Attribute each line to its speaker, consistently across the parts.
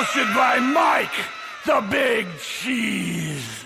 Speaker 1: Hosted by Mike, the Big Cheese.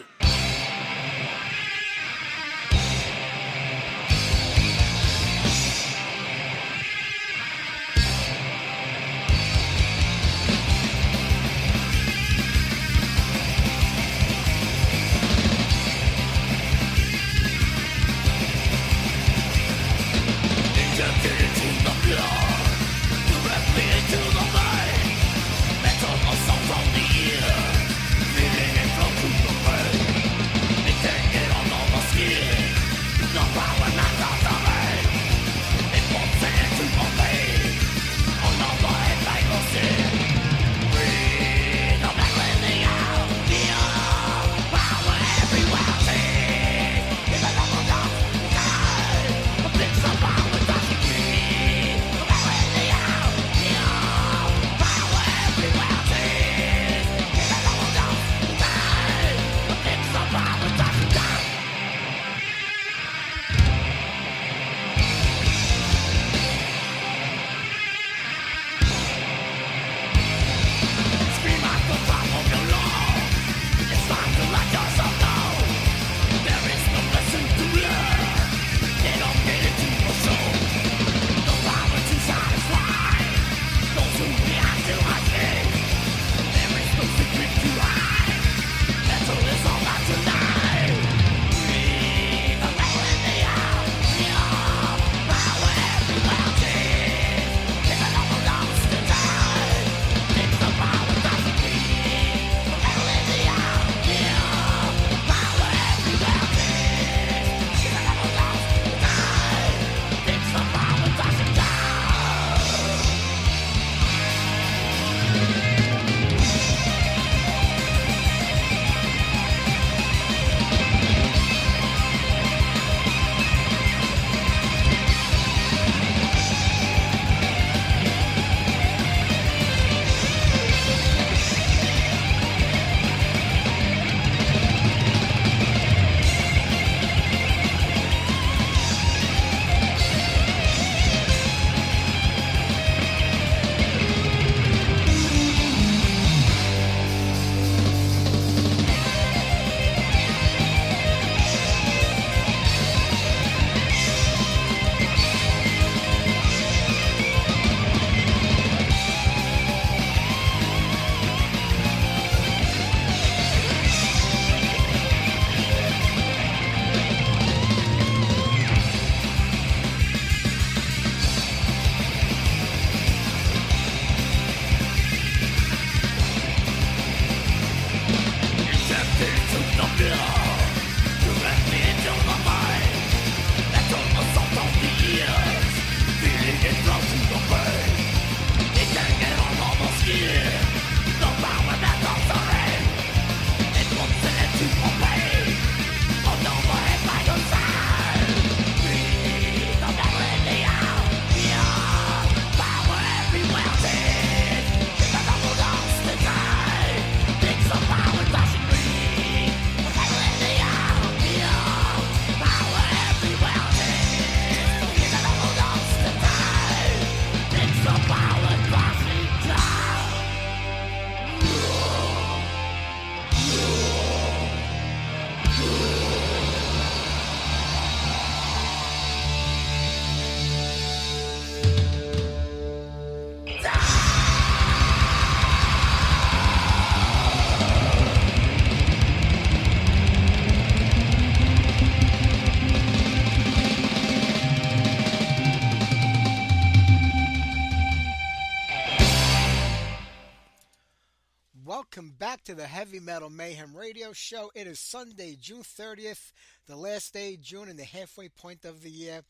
Speaker 2: Welcome back to the Heavy Metal Mayhem Radio Show. It is Sunday, June 30th, the last day of June and the halfway point of the year.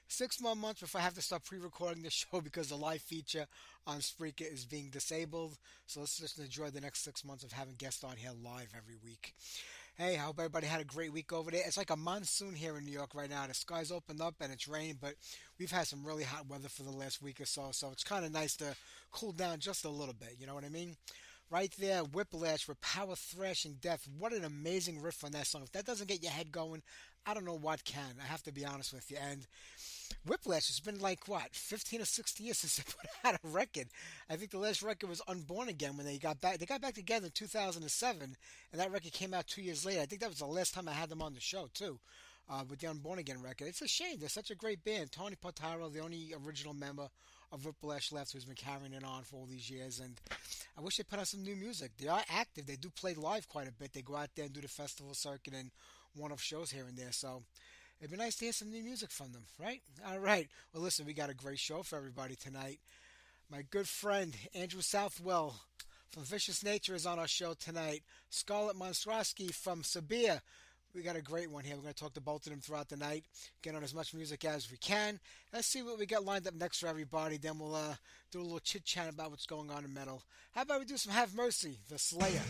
Speaker 2: 6 more months before I have to start pre-recording the show because the live feature on Spreaker is being disabled. So let's just enjoy the next 6 months of having guests on here live every week. Hey, I hope everybody had a great week over there. It's like a monsoon here in New York right now. The sky's opened up and it's raining, but we've had some really hot weather for the last week or so. So it's kind of nice to cool down just a little bit. You know what I mean? Right there, Whiplash for Power Thrashing Death. What an amazing riff on that song. If that doesn't get your head going, I don't know what can. I have to be honest with you. And Whiplash. It's been like what, 15 or 16 years since they put out a record. I think the last record was Unborn Again when they got back. They got back together in 2007, and that record came out 2 years later. I think that was the last time I had them on the show too, with the Unborn Again record. It's a shame. They're such a great band. Tony Potaro, the only original member of Whiplash left, who's been carrying it on for all these years, and I wish they put out some new music. They are active. They do play live quite a bit. They go out there and do the festival circuit and one-off shows here and there. So it'd be nice to hear some new music from them, right? All right. Well, listen, we got a great show for everybody tonight. My good friend Andrew Southwell from Vicious Nature is on our show tonight. Scarlett Monstrosky from Sabia. We got a great one here. We're going to talk to both of them throughout the night, get on as much music as we can. Let's see what we got lined up next for everybody. Then we'll do a little chit-chat about what's going on in metal. How about we do some Have Mercy, The Slayer.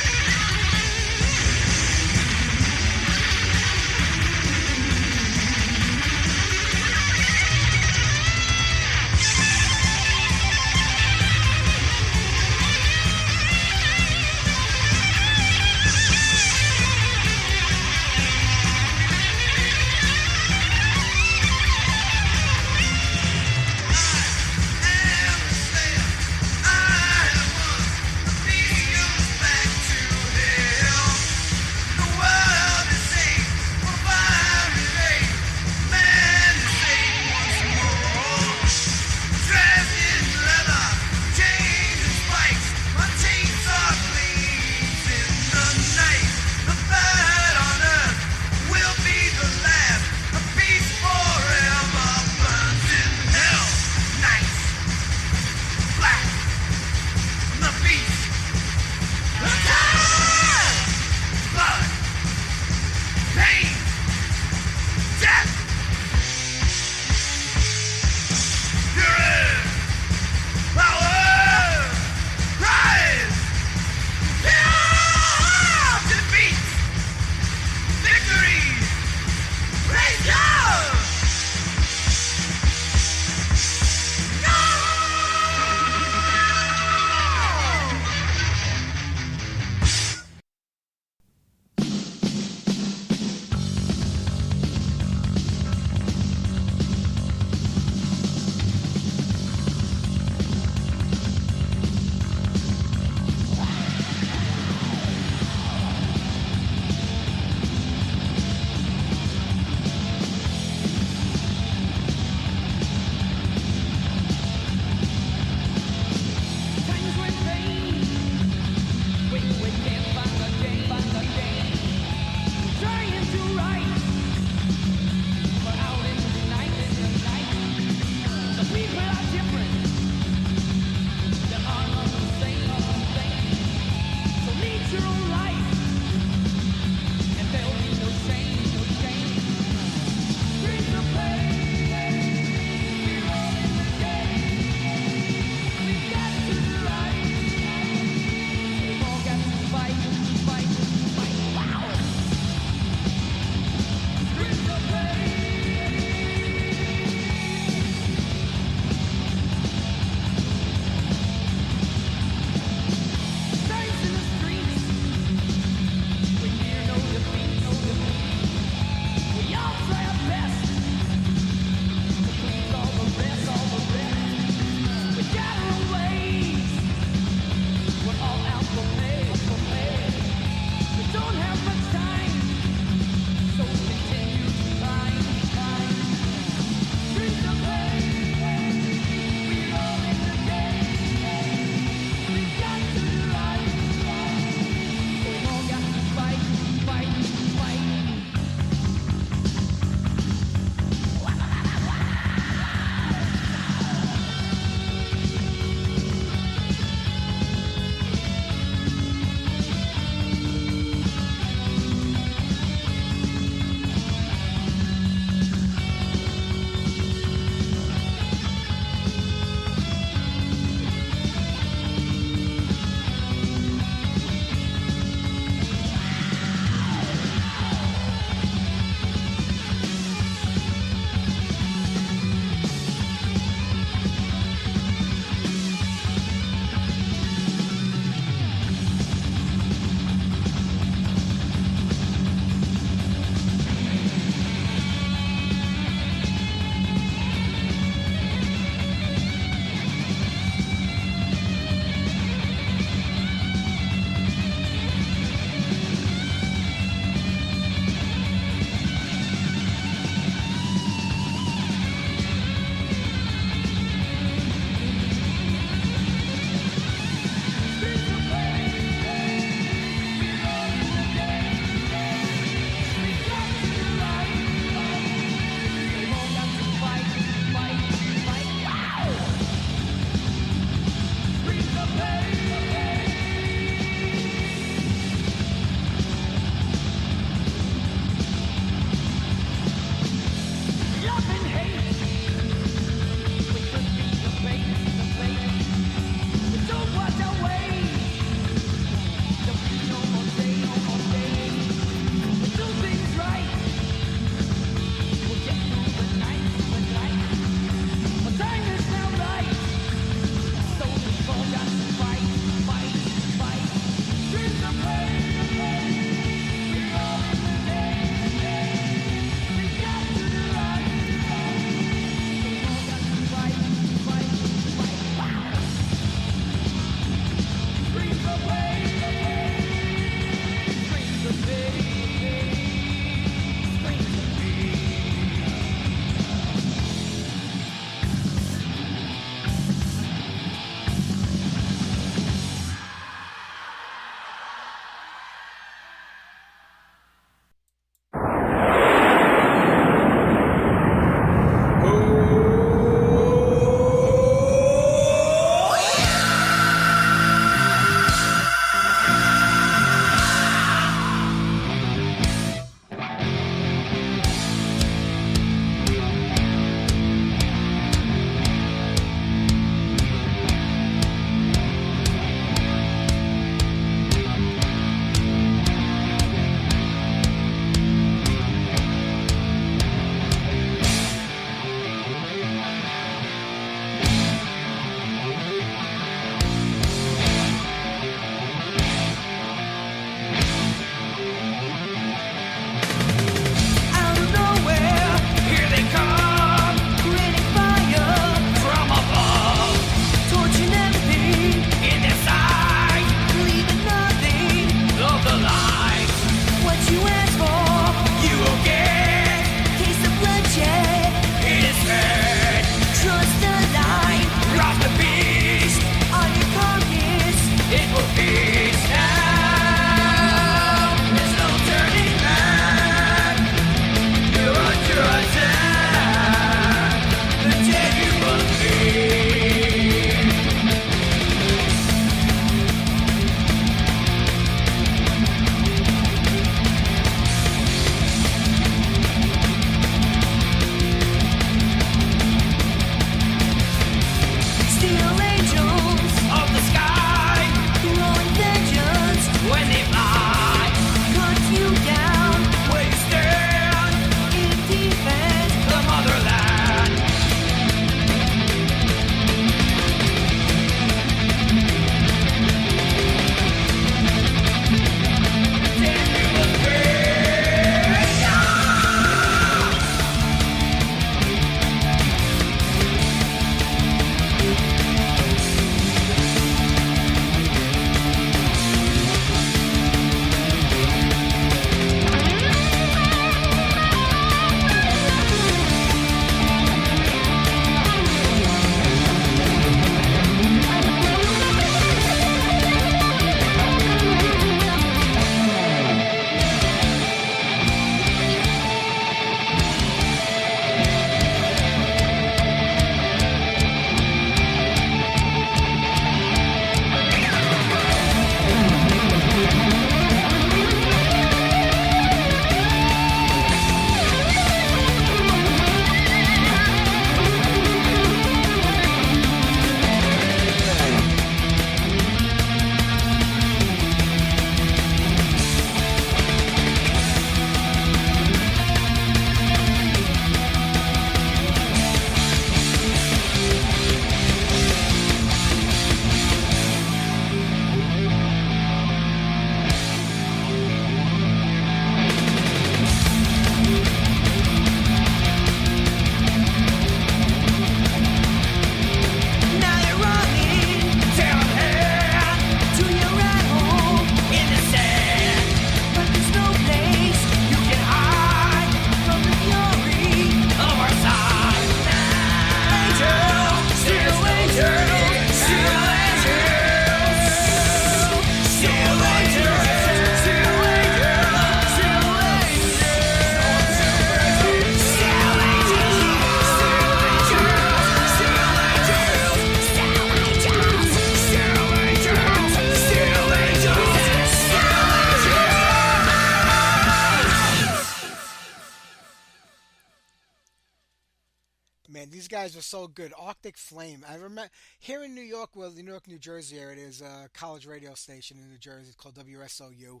Speaker 2: man, these guys were so good. Arctic Flame. I remember here in New York, well, the New York, New Jersey area, there's a college radio station in New Jersey called WSOU,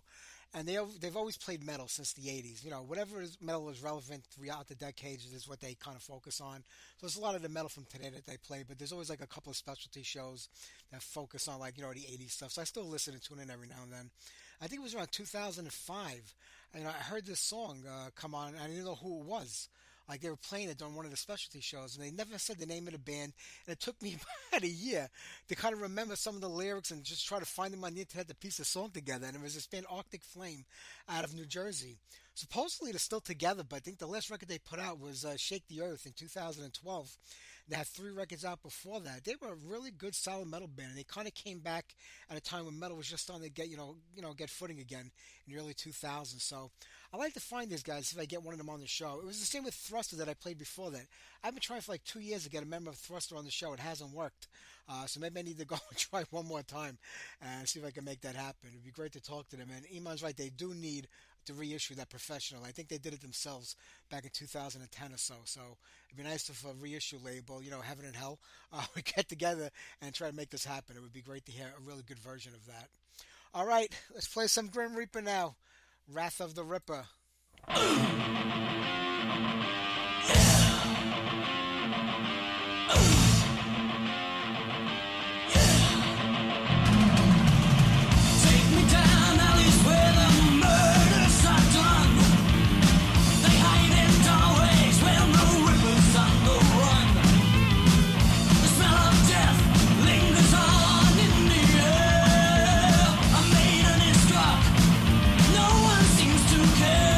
Speaker 2: and they've always played metal since the '80s. You know, whatever metal is relevant throughout the decades is what they kind of focus on. So there's a lot of the metal from today that they play, but there's always like a couple of specialty shows that focus on like the '80s stuff. So I still listen and tune in every now and then. I think it was around 2005, and I heard this song come on, and I didn't know who it was. Like they were playing it on one of the specialty shows, and they never said the name of the band. And it took me about a year to kind of remember some of the lyrics and just try to find them on the internet to piece the song together. And it was this band Arctic Flame out of New Jersey. Supposedly they're still together, but I think the last record they put out was Shake the Earth in 2012. They had 3 records out before that. They were a really good, solid metal band, and they kind of came back at a time when metal was just starting to get, get footing again in the early 2000s. So I like to find these guys if I get one of them on the show. It was the same with Thruster that I played before that. I've been trying for like 2 years to get a member of Thruster on the show. It hasn't worked. So maybe I need to go and try one more time and see if I can make that happen. It'd be great to talk to them. And Iman's right, they do need to reissue that Professional. I think they did it themselves back in 2010 or so. So it'd be nice if a reissue label, Heaven and Hell, would get together and try to make this happen. It would be great to hear a really good version of that. All right, let's play some Grim Reaper now. Wrath of the Ripper.
Speaker 3: No one seems to care.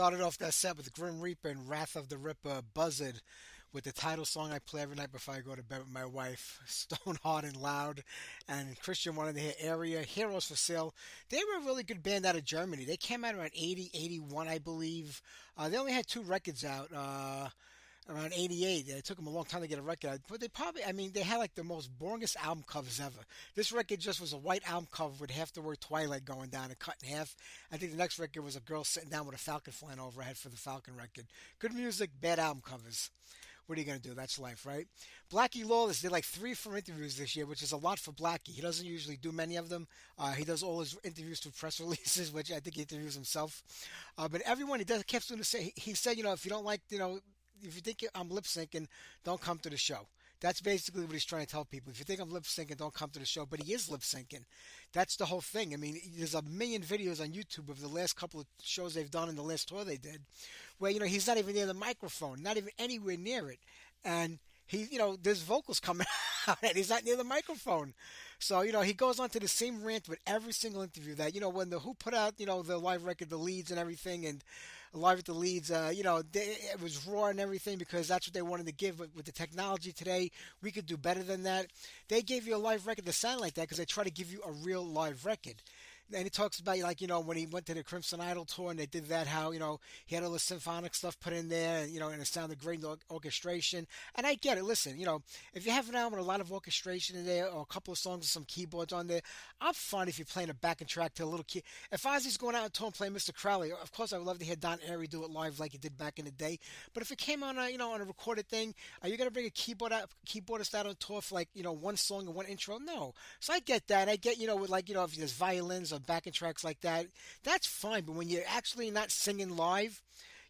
Speaker 2: started off that set with Grim Reaper and Wrath of the Ripper, Buzzard, with the title song I play every night before I go to bed with my wife, Stone Hard and Loud, and Christian wanted to hear Area, Heroes for Sale. They were a really good band out of Germany. They came out around 80, 81, I believe. They only had two records out. Around 88. It took them a long time to get a record out. But they probably, I mean, they had like the most boringest album covers ever. This record just was a white album cover with half the word Twilight going down and cut in half. I think the next record was a girl sitting down with a falcon flying over her head for the Falcon record. Good music, bad album covers. What are you going to do? That's life, right? Blackie Lawless did like 3 for interviews this year, which is a lot for Blackie. He doesn't usually do many of them. He does all his interviews through press releases, which I think he interviews himself. But everyone he does kept doing to say, he said, if you don't like, if you think I'm lip syncing, don't come to the show. That's basically what he's trying to tell people. If you think I'm lip syncing, don't come to the show. But he is lip syncing. That's the whole thing. I mean, there's a million videos on YouTube of the last couple of shows they've done in the last tour they did, where he's not even near the microphone, not even anywhere near it, and he, there's vocals coming out, and he's not near the microphone. So, he goes on to the same rant with every single interview that, when the Who put out, the live record, the leads and everything, and Live at the Leads, it was raw and everything because that's what they wanted to give. But with the technology today, we could do better than that. They gave you a live record to sound like that because they try to give you a real live record. And he talks about, when he went to the Crimson Idol tour and they did that, how, he had all the symphonic stuff put in there, and it sounded great in the orchestration. And I get it. Listen, if you have an album with a lot of orchestration in there or a couple of songs with some keyboards on there, I'm fine if you're playing a backing track to a little key. If Ozzy's going out on tour and playing Mr. Crowley, of course I would love to hear Don Airey do it live like he did back in the day. But if it came on on a recorded thing, are you going to bring a keyboardist out on tour for one song and one intro? No. So I get that. I get, with if there's violins or backing tracks like that, that's fine. But when you're actually not singing live,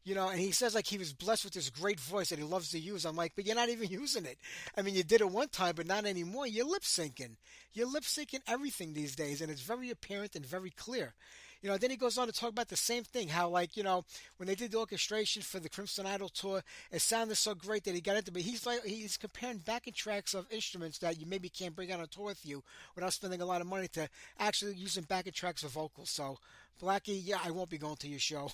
Speaker 2: and he says he was blessed with this great voice that he loves to use. I'm like, but you're not even using it. I mean, you did it one time, but not anymore. You're lip syncing. You're lip syncing everything these days, and it's very apparent and very clear. Then he goes on to talk about the same thing, how when they did the orchestration for the Crimson Idol tour, it sounded so great that he got into it. But he's comparing backing tracks of instruments that you maybe can't bring out on tour with you without spending a lot of money to actually using backing tracks of vocals. So, Blackie, yeah, I won't be going to your show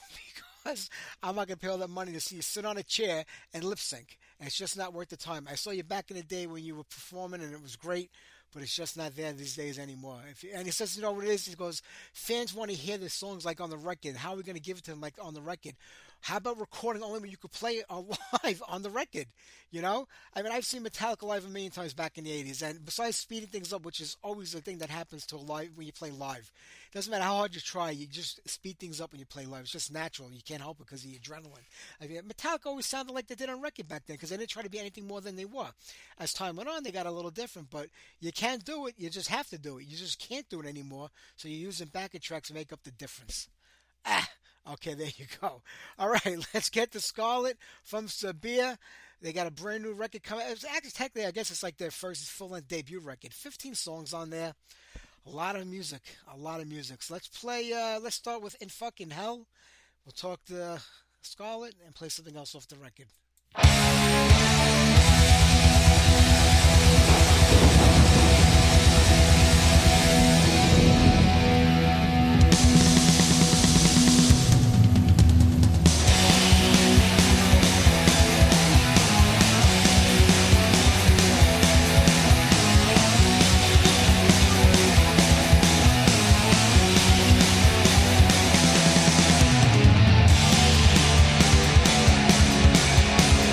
Speaker 2: because I'm not going to pay all that money to see you sit on a chair and lip sync. And it's just not worth the time. I saw you back in the day when you were performing and it was great, but it's just not there these days anymore. And he says, what it is? He goes, fans want to hear the songs on the record. How are we going to give it to them on the record? How about recording only when you could play it live on the record? I mean, I've seen Metallica live a million times back in the 80s. And besides speeding things up, which is always the thing that happens to a live when you play live. It doesn't matter how hard you try, you just speed things up when you play live. It's just natural. You can't help it because of the adrenaline. I mean, Metallica always sounded like they did on record back then because they didn't try to be anything more than they were. As time went on, they got a little different, but you can't do it. You just have to do it. You just can't do it anymore. So you're using backing tracks to make up the difference. Okay, there you go. All right, let's get to Scarlett from Sabia. They got a brand new record coming. It's actually, technically, I guess it's their first full-length debut record. 15 songs on there. A lot of music. So let's start with In Fucking Hell. We'll talk to Scarlett and play something else off the record.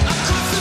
Speaker 3: Across the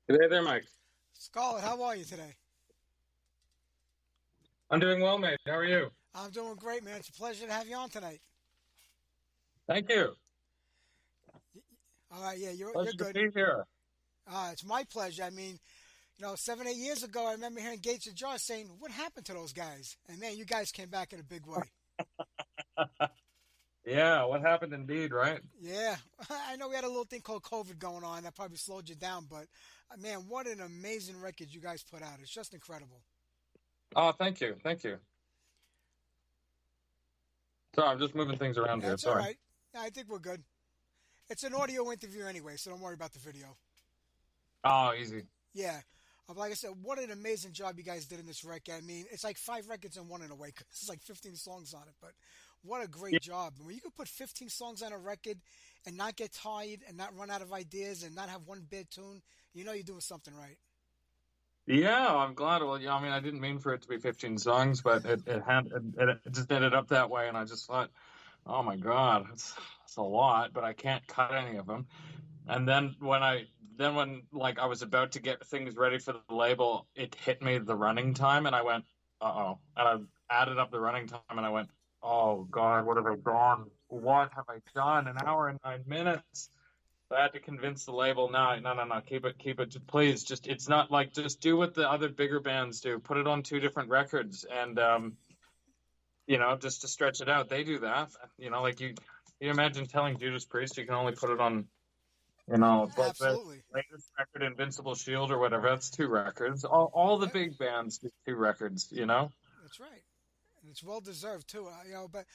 Speaker 3: Hey there, Mike.
Speaker 2: Scarlett, how are you today?
Speaker 3: I'm doing well, mate. How are you?
Speaker 2: I'm doing great, man. It's a pleasure to have you on tonight.
Speaker 3: Thank you.
Speaker 2: All right, yeah, you're
Speaker 3: Pleasure to
Speaker 2: good.
Speaker 3: be here.
Speaker 2: It's my pleasure. I mean, 7, 8 years ago, I remember hearing Gates and Jar saying, "What happened to those guys?" And man, you guys came back in a big way.
Speaker 3: Yeah, what happened indeed, right?
Speaker 2: Yeah, I know we had a little thing called COVID going on that probably slowed you down, but man, what an amazing record you guys put out. It's just incredible.
Speaker 3: Oh, thank you. Thank you. Sorry, I'm just moving things around here.
Speaker 2: That's all
Speaker 3: Sorry.
Speaker 2: right. I think we're good. It's an audio interview anyway, so don't worry about the video.
Speaker 3: Oh, easy.
Speaker 2: Yeah. Like I said, what an amazing job you guys did in this record. I mean, it's like 5 records in one in a way, 'cause it's like 15 songs on it. But what a great
Speaker 3: Yeah,
Speaker 2: job. When you could put 15 songs on a record and not get tired and not run out of ideas and not have one bad tune, you know you're doing something right.
Speaker 3: yeah, I'm glad. Well, yeah, I mean, I didn't mean for it to be 15 songs, but it just ended up that way, and I just thought, oh my God, it's a lot, but I can't cut any of them. And then when like I was about to get things ready for the label, it hit me the running time, and I went, uh-oh. And I added up the running time, and I went, oh God, what have I done? What have I done? An hour and 9 minutes. So I had to convince the label, no, no, no, no, keep it, please. Just it's not like just do what the other bigger bands do. Put it on two different records, and just to stretch it out. They do that. Like you imagine telling Judas Priest you can only put it on like the
Speaker 2: Absolutely.
Speaker 3: latest record, Invincible Shield or whatever, that's two records. All the
Speaker 2: Yep,
Speaker 3: big bands do two records.
Speaker 2: that's right. And it's well deserved too. But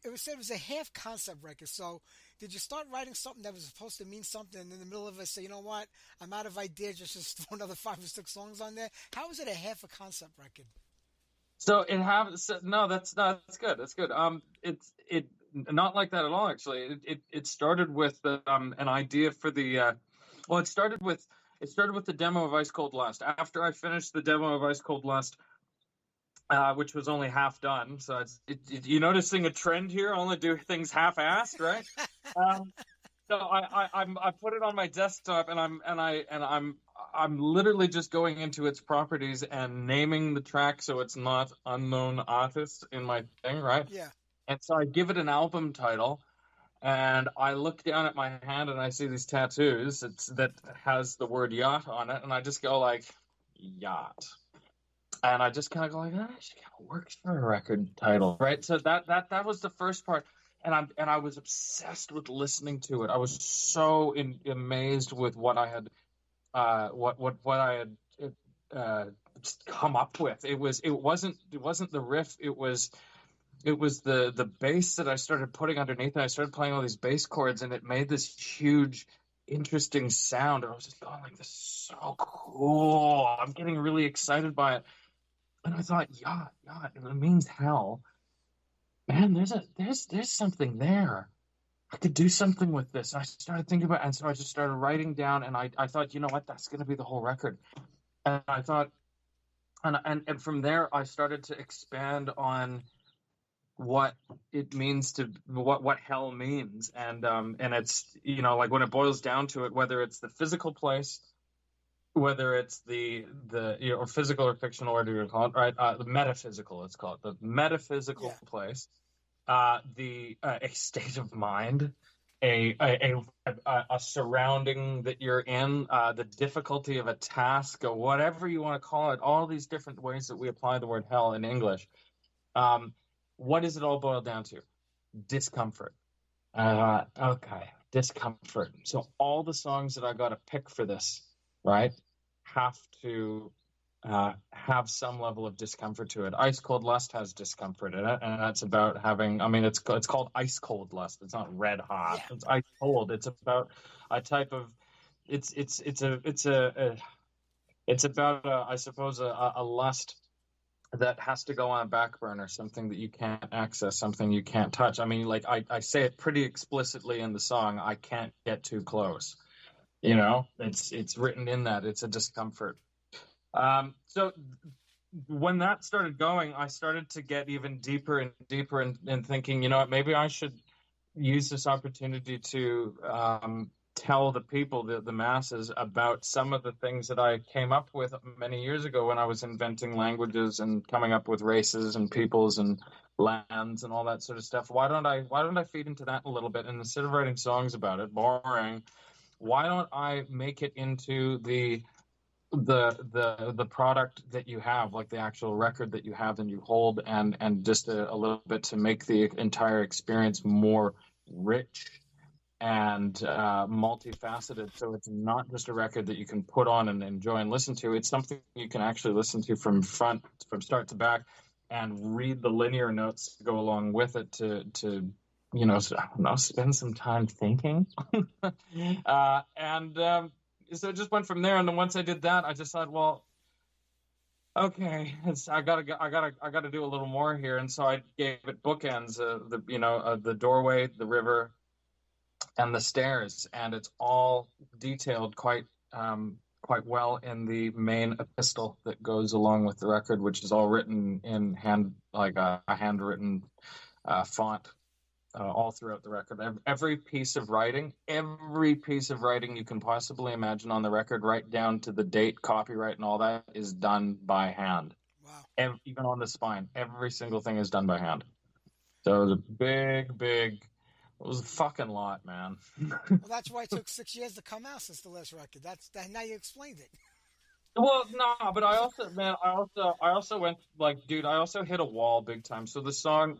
Speaker 2: it was said it was a half concept record. So did you start writing something that was supposed to mean something, and in the middle of it say, you know what, I'm out of ideas, just throw another 5 or 6 songs on there? How is it a half a concept record?
Speaker 3: So it have so, no, that's good. That's good. It not like that at all. Actually, it started with an idea for the. Well, it started with the demo of Ice Cold Lust. After I finished the demo of Ice Cold Lust, which was only half done. So you noticing a trend here? I only do things half-assed, right? Um, so I put it on my desktop, and I'm literally just going into its properties and naming the track so it's not unknown artist in my thing, right?
Speaker 2: Yeah.
Speaker 3: And so I give it an album title, and I look down at my hand and I see these tattoos that has the word yacht on it, and I just go like, yacht. And I just kind of go like, she kind of works for a record title, right? So that was the first part, and I was obsessed with listening to it. I was so amazed with what I had, what I had uh, come up with. It wasn't the riff. It was the bass that I started putting underneath, and I started playing all these bass chords, and it made this huge, interesting sound. And I was just going like, this is so cool. I'm getting really excited by it. And I thought, yacht, it means hell. Man, there's something there. I could do something with this. I started thinking about it, and so I just started writing down, and I thought, you know what, that's gonna be the whole record. And I thought, and from there I started to expand on what it means to what hell means. And it's like when it boils down to it, whether it's the physical place, whether it's the or physical or fictional, whatever you call it, right? The metaphysical, it's called the metaphysical
Speaker 2: Yeah.
Speaker 3: place, a state of mind, a surrounding that you're in, the difficulty of a task, or whatever you want to call it. All these different ways that we apply the word hell in English. What does it all boil down to? Discomfort. Okay, discomfort. So all the songs that I got to pick for this, right, have to have some level of discomfort to it. Ice Cold Lust has discomfort in it, and that's about having. I mean, it's called Ice Cold Lust. It's not red hot.
Speaker 2: Yeah.
Speaker 3: It's ice cold. It's about a type of. It's about I suppose a lust that has to go on a back burner, something that you can't access, something you can't touch. I mean, like I say it pretty explicitly in the song. I can't get too close. It's written in that. It's a discomfort. So when that started going, I started to get even deeper and deeper in thinking, maybe I should use this opportunity to tell the people, the masses, about some of the things that I came up with many years ago when I was inventing languages and coming up with races and peoples and lands and all that sort of stuff. Why don't I feed into that a little bit? And instead of writing songs about it, boring, why don't I make it into the product that you have, like the actual record that you have and you hold, and just a little bit to make the entire experience more rich and multifaceted. So it's not just a record that you can put on and enjoy and listen to. It's something you can actually listen to from start to back, and read the linear notes to go along with it to I don't know, spend some time thinking. So it just went from there. And then once I did that, I just thought, well, okay, I gotta do a little more here. And so I gave it bookends, the doorway, the river, and the stairs, and it's all detailed quite well in the main epistle that goes along with the record, which is all written in hand, like a handwritten font, all throughout the record. Every piece of writing you can possibly imagine on the record, right down to the date, copyright, and all that, is done by hand.
Speaker 2: Wow.
Speaker 3: Even on the spine, every single thing is done by hand. So it was a big. It was a fucking lot, man.
Speaker 2: Well, that's why it took 6 years to come out since the last record. Now you explained it.
Speaker 3: Well, no, but I also went, like, dude, I also hit a wall big time. So the song,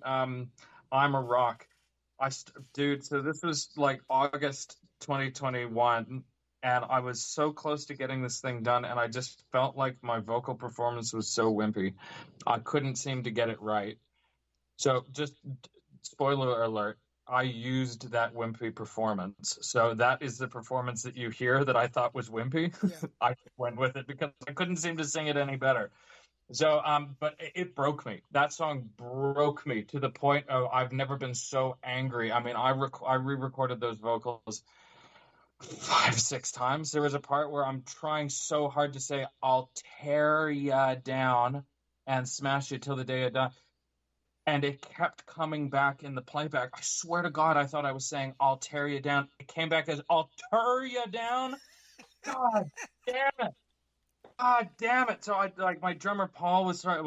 Speaker 3: I'm a Rock, dude. So this was like August 2021, and I was so close to getting this thing done, and I just felt like my vocal performance was so wimpy. I couldn't seem to get it right. So just spoiler alert, I used that wimpy performance. So that is the performance that you hear that I thought was wimpy.
Speaker 2: Yeah.
Speaker 3: I went with it because I couldn't seem to sing it any better. So, but it broke me. That song broke me to the point of I've never been so angry. I mean, I re-recorded those vocals 5-6 times. There was a part where I'm trying so hard to say, I'll tear ya down and smash you till the day I die. And it kept coming back in the playback. I swear to God, I thought I was saying, I'll tear you down. It came back as, I'll tear you down. God damn it. God damn it. So my drummer Paul I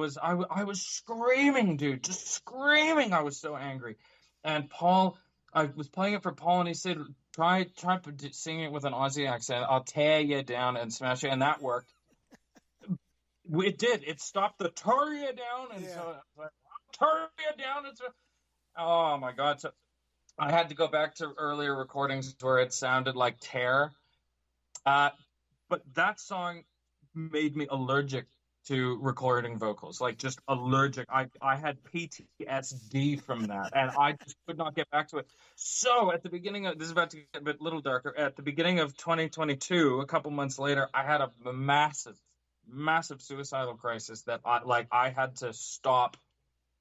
Speaker 3: was screaming, dude, just screaming. I was so angry. And Paul, I was playing it for Paul, and he said, try singing it with an Aussie accent. I'll tear you down and smash you. And that worked. It did. It stopped the tear you down. And so turn you down. Oh my God. So I had to go back to earlier recordings where it sounded like tear. But that song made me allergic to recording vocals, like just allergic. I had PTSD from that, and I just could not get back to it. So at the beginning of, this is about to get a bit little darker, at the beginning of 2022, a couple months later, I had a massive suicidal crisis that I had to stop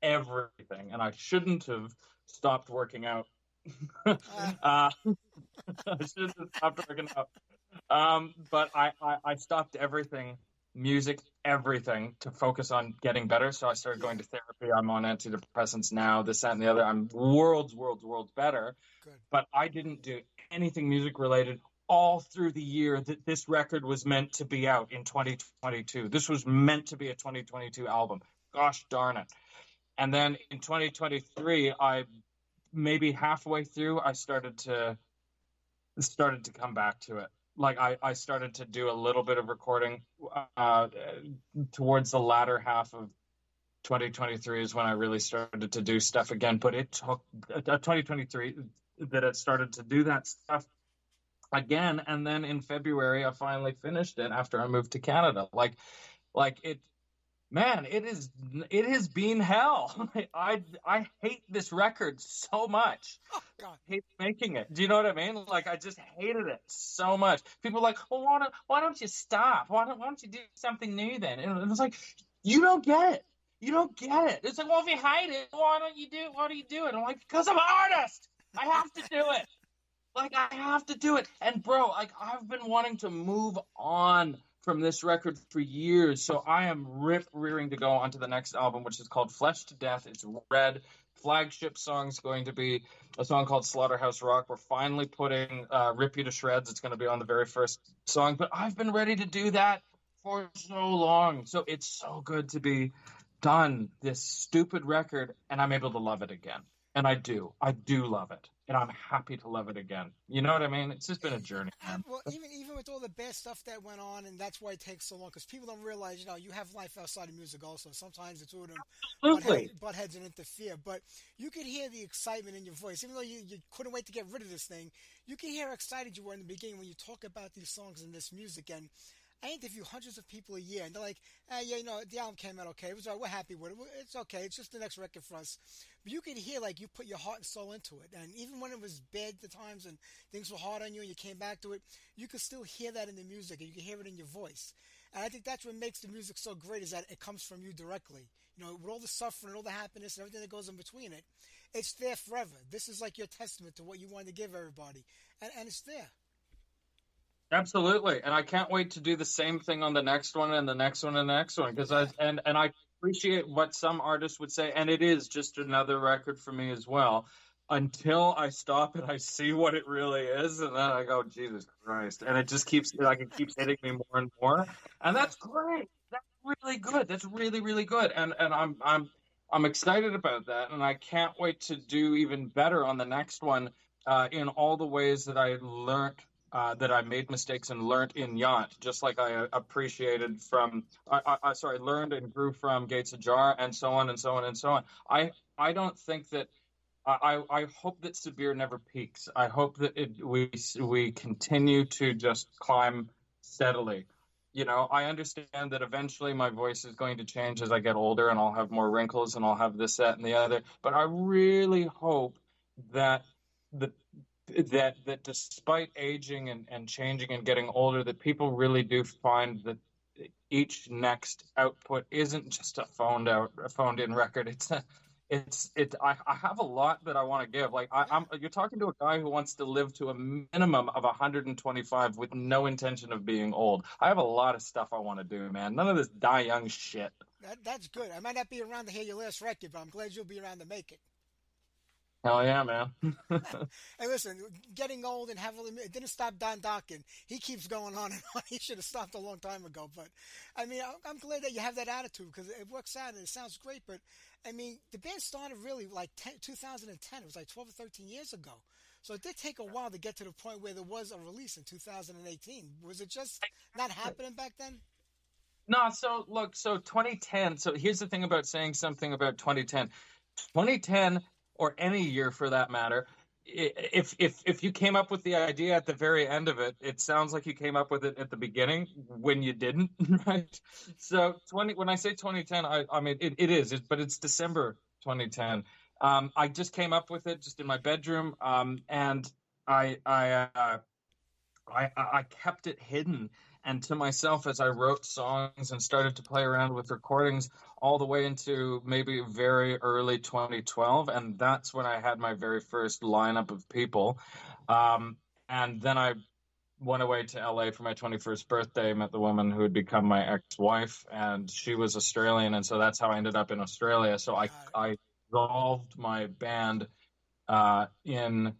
Speaker 3: everything, and I shouldn't have stopped working out. I shouldn't have stopped working out. But I stopped everything, music, everything, to focus on getting better. So I started going to therapy. I'm on antidepressants now, this, that, and the other. I'm worlds better.
Speaker 2: Good.
Speaker 3: But I didn't do anything music related all through the year that this record was meant to be out in 2022. This was meant to be a 2022 album. Gosh darn it. And then in 2023, maybe halfway through, I started to come back to it. Like I started to do a little bit of recording towards the latter half of 2023 is when I really started to do stuff again. But it took 2023 that it started to do that stuff again. And then in February, I finally finished it after I moved to Canada. Like it. Man, it has been hell. I hate this record so much.
Speaker 2: Oh, God.
Speaker 3: I hate making it. Do you know what I mean? Like, I just hated it so much. People are like, well, why don't you stop? Why don't you do something new then? And it's like, you don't get it. You don't get it. It's like, well, if you hate it, why do you do it? I'm like, because I'm an artist. I have to do it. Like, I have to do it. And bro, like, I've been wanting to move on from this record for years, so I am rearing to go onto the next album, which is called Flesh to Death. It's red, flagship song is going to be a song called Slaughterhouse Rock. We're finally putting Rip You to Shreds. It's going to be on the very first song, but I've been ready to do that for so long. So it's so good to be done this stupid record, and I'm able to love it again. And I do love it, and I'm happy to love it again. You know what I mean? It's just been a journey, man.
Speaker 2: Well, even with all the bad stuff that went on, and that's why it takes so long, because people don't realize, you have life outside of music also. Sometimes the two of them
Speaker 3: Absolutely.
Speaker 2: butt heads and interfere, but you could hear the excitement in your voice. Even though you couldn't wait to get rid of this thing, you can hear how excited you were in the beginning when you talk about these songs and this music. And I interview hundreds of people a year, and they're like, yeah, the album came out okay. It was all right. We're happy with it. It's okay. It's just the next record for us. But you could hear, like, you put your heart and soul into it. And even when it was bad at times and things were hard on you and you came back to it, you could still hear that in the music, and you can hear it in your voice. And I think that's what makes the music so great, is that it comes from you directly. With all the suffering and all the happiness and everything that goes in between it, it's there forever. This is like your testament to what you wanted to give everybody. And it's there.
Speaker 3: Absolutely, and I can't wait to do the same thing on the next one and the next one and the next one, because I appreciate what some artists would say, and it is just another record for me as well. Until I stop and I see what it really is, and then I go, Jesus Christ, and it just keeps hitting me more and more, and that's great. That's really good. That's really, really good, and I'm excited about that, and I can't wait to do even better on the next one, in all the ways that I learned. That I made mistakes and learned in Yacht, just like I appreciated from, learned and grew from Gates Ajar, and so on and so on and so on. I don't think that, I hope that Sabir never peaks. I hope that we continue to just climb steadily. I understand that eventually my voice is going to change as I get older, and I'll have more wrinkles, and I'll have this, that, and the other. But I really hope that that despite aging and changing and getting older, that people really do find that each next output isn't just a phoned in record. I have a lot that I want to give. Like you're talking to a guy who wants to live to a minimum of 125 with no intention of being old. I have a lot of stuff I want to do, man. None of this die young shit.
Speaker 2: That's good. I might not be around to hear your last record, but I'm glad you'll be around to make it.
Speaker 3: Hell yeah, man.
Speaker 2: Hey, listen, getting old and it didn't stop Don Dokken. He keeps going on and on. He should have stopped a long time ago. But, I mean, I'm glad that you have that attitude, because it works out and it sounds great. But, I mean, the band started really like 2010. It was like 12 or 13 years ago. So it did take a while to get to the point where there was a release in 2018. Was it just not happening back then?
Speaker 3: No, so look, so 2010. So here's the thing about saying something about 2010. 2010, or any year for that matter, if you came up with the idea at the very end of it, it sounds like you came up with it at the beginning when you didn't, right? So when I say 2010, I mean it is, but it's December 2010. I just came up with it just in my bedroom, and I kept it hidden and to myself as I wrote songs and started to play around with recordings all the way into maybe very early 2012. And that's when I had my very first lineup of people. And then I went away to LA for my 21st birthday, met the woman who had become my ex-wife, and she was Australian. And so that's how I ended up in Australia. So I dissolved my band in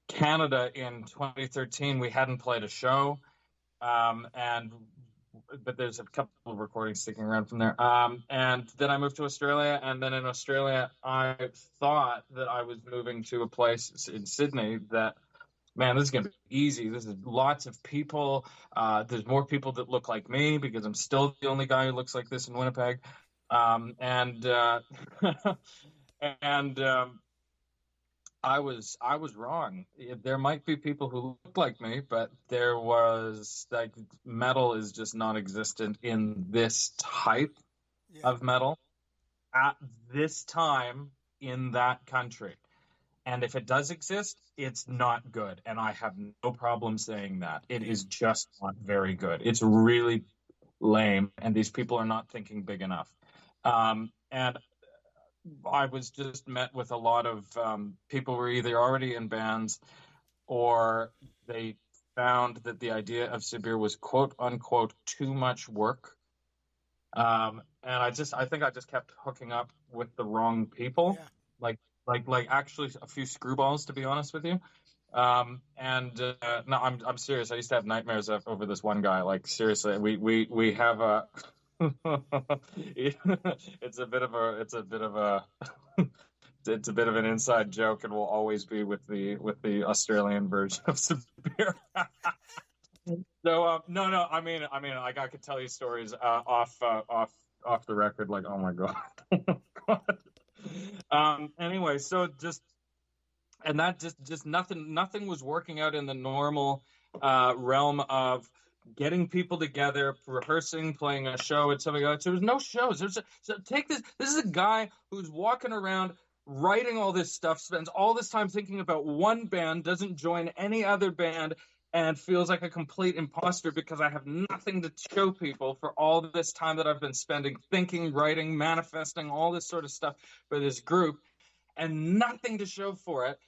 Speaker 3: Canada in 2013. We hadn't played a show. But there's a couple of recordings sticking around from there. And then I moved to Australia, and then in Australia, I thought that I was moving to a place in Sydney that, man, this is going to be easy. This is lots of people. There's more people that look like me because I'm still the only guy who looks like this in Winnipeg. I was wrong. There might be people who look like me, but there was like metal is just non-existent in this type of metal at this time in that country. And if it does exist, it's not good. And I have no problem saying that. It is just not very good. It's really lame, and these people are not thinking big enough. And I was just met with a lot of people who were either already in bands, or they found that the idea of Sabir was quote unquote too much work. And I think I just kept hooking up with the wrong people. Like like actually a few screwballs, to be honest with you. No, I'm serious. I used to have nightmares over this one guy. Like seriously, we have a. It's a bit of an inside joke, and will always be with the Australian version of Sabir. So no. I mean, like I could tell you stories off the record. Like, oh my god. Anyway, so just. And that just nothing was working out in the normal realm of getting people together, rehearsing, playing a show, and something like that. So there was no shows. So take this. This is a guy who's walking around writing all this stuff, spends all this time thinking about one band, doesn't join any other band, and feels like a complete imposter because I have nothing to show people for all this time that I've been spending thinking, writing, manifesting, all this sort of stuff for this group, and nothing to show for it.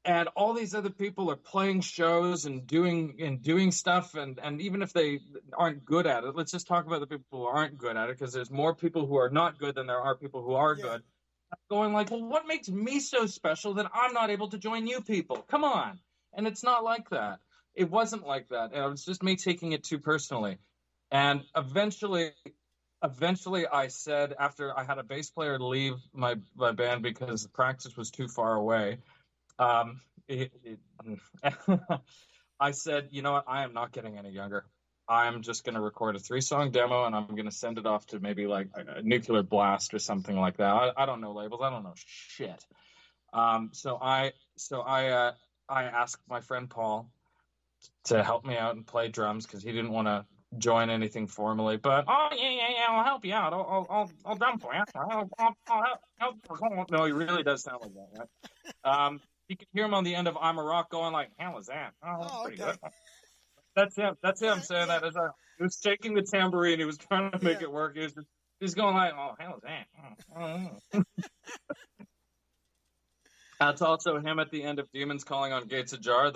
Speaker 3: And all these other people are playing shows and doing stuff, and even if they aren't good at it, let's just talk about the people who aren't good at it, because there's more people who are not good than there are people who are good. Going like, well, what makes me so special that I'm not able to join you people? Come on. And it's not like that. It wasn't like that. And it was just me taking it too personally. And eventually I said, after I had a bass player leave my band because the practice was too far away, I said, you know what? I am not getting any younger. I'm just going to record a 3-song demo, and I'm going to send it off to maybe like a Nuclear Blast or something like that. I don't know labels. I don't know shit. So I asked my friend Paul to help me out and play drums because he didn't want to join anything formally. But yeah, I'll help you out. I'll drum for you. I'll help. No, he really does sound like that, right? You can hear him on the end of I'm a Rock going like, hell is that? Oh, pretty good. That's him saying that. He was shaking the tambourine. He was trying to make it work. He's going like, oh, hell is that? That's also him at the end of Demons Calling on Gates Ajar.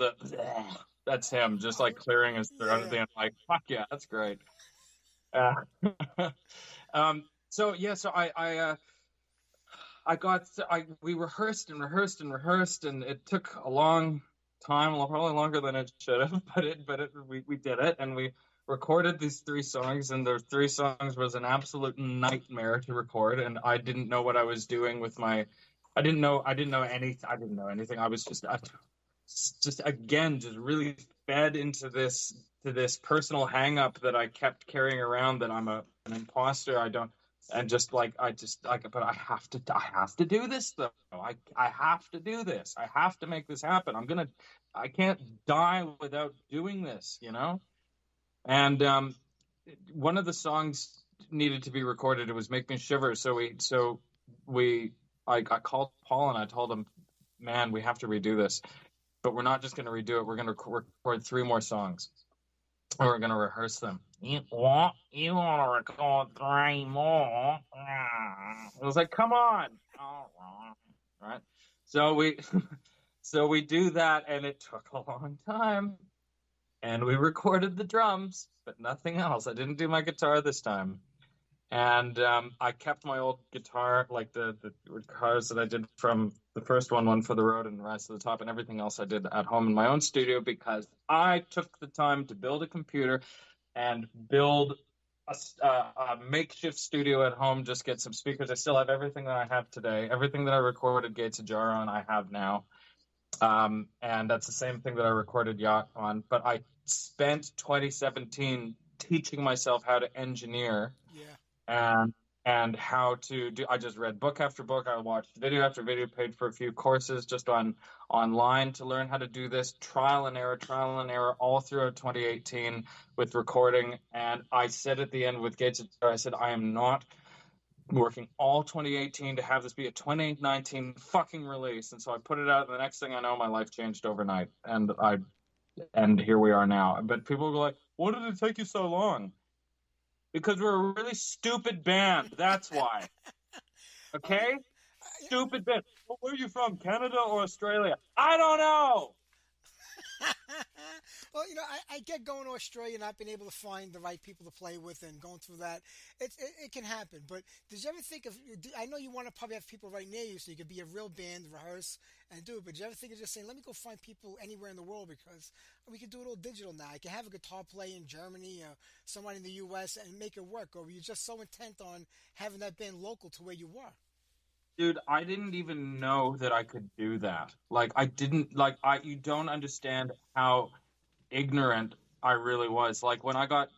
Speaker 3: That's him, just like clearing his throat at the end. Like, fuck yeah, that's great. So we rehearsed, and it took a long time, probably longer than it should have, but we did it, and we recorded these 3 songs, and those 3 songs was an absolute nightmare to record, and I didn't know what I was doing with I didn't know anything. I was just really fed into this personal hang up that I kept carrying around, that I'm an imposter. But I have to do this though. I have to do this. I have to make this happen. I can't die without doing this, you know? And one of the songs needed to be recorded. It was Make Me Shiver. I called Paul and I told him, man, we have to redo this, but we're not just going to redo it. We're going to record 3 more songs. We're going to rehearse them. You want to record 3 more? It was like, come on. Right. So we do that, and it took a long time. And we recorded the drums, but nothing else. I didn't do my guitar this time. And I kept my old guitar, like the guitars that I did from the first one for the road and Rise to the Top, and everything else I did at home in my own studio, because I took the time to build a computer and build a makeshift studio at home, just get some speakers. I still have everything that I have today. Everything that I recorded Gates Ajar on, I have now. And that's the same thing that I recorded Yacht on. But I spent 2017 teaching myself how to engineer. And how to do. I just read book after book. I watched video after video, paid for a few courses just online to learn how to do this. Trial and error all throughout 2018 with recording. And I said at the end with Gates, I said, I am not working all 2018 to have this be a 2019 fucking release. And so I put it out, and the next thing I know, my life changed overnight. And here we are now. But people were like, what did it take you so long? Because we're a really stupid band. That's why. Okay? Stupid band. Well, where are you from? Canada or Australia? I don't know.
Speaker 2: Well, I get going to Australia, not being able to find the right people to play with, and going through that. It can happen. But did you ever think of? I know you want to probably have people right near you, so you could be a real band, rehearse, and do it. But did you ever think of just saying, "Let me go find people anywhere in the world because we can do it all digital now. I can have a guitar player in Germany or somebody in the U.S. and make it work." Or were you just so intent on having that band local to where you were?
Speaker 3: Dude, I didn't even know that I could do that. Like, I didn't, like, you don't understand how ignorant I really was. Like, when I got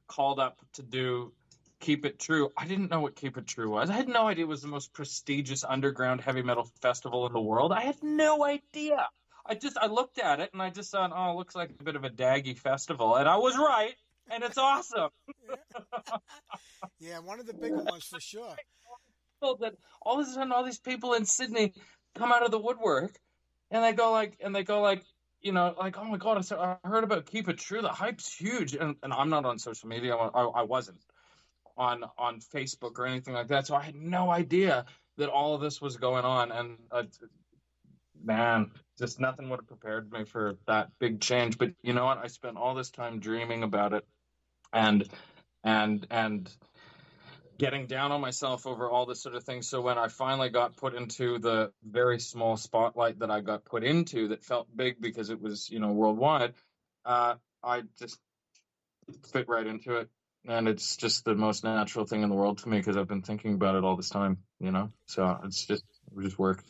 Speaker 3: called up to do Keep It True, I didn't know what Keep It True was. I had no idea it was the most prestigious underground heavy metal festival in the world. I had no idea. I looked at it and I just thought, oh, it looks like a bit of a daggy festival. And I was right. And it's awesome.
Speaker 2: Yeah, yeah, one of the bigger ones for sure.
Speaker 3: That all of a sudden all these people in Sydney come out of the woodwork and they go like, like, oh my God, I heard about Keep It True. The hype's huge. And I'm not on social media. I wasn't on Facebook or anything like that. So I had no idea that all of this was going on. And man, just nothing would have prepared me for that big change. But you know what? I spent all this time dreaming about it and and getting down on myself over all this sort of thing. So when I finally got put into the very small spotlight that I got put into that felt big because it was, worldwide, I just fit right into it. And it's just the most natural thing in the world to me because I've been thinking about it all this time. So it just worked.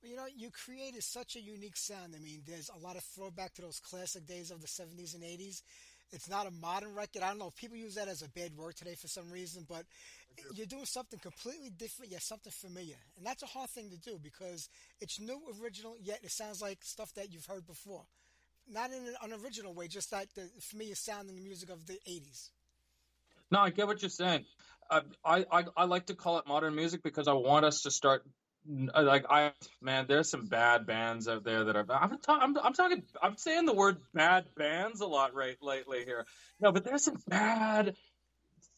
Speaker 2: Well, you created such a unique sound. I mean, there's a lot of throwback to those classic days of the 70s and 80s. It's not a modern record. I don't know if people use that as a bad word today for some reason, but you're doing something completely different, yet something familiar. And that's a hard thing to do because it's new, original, yet it sounds like stuff that you've heard before. Not in an unoriginal way, just like the familiar sounding music of the 80s.
Speaker 3: No, I get what you're saying. I like to call it modern music because I want us to start. Like, man, there's some bad bands out there that are. I'm talking. I'm saying the word bad bands a lot lately here. No, but there's some bad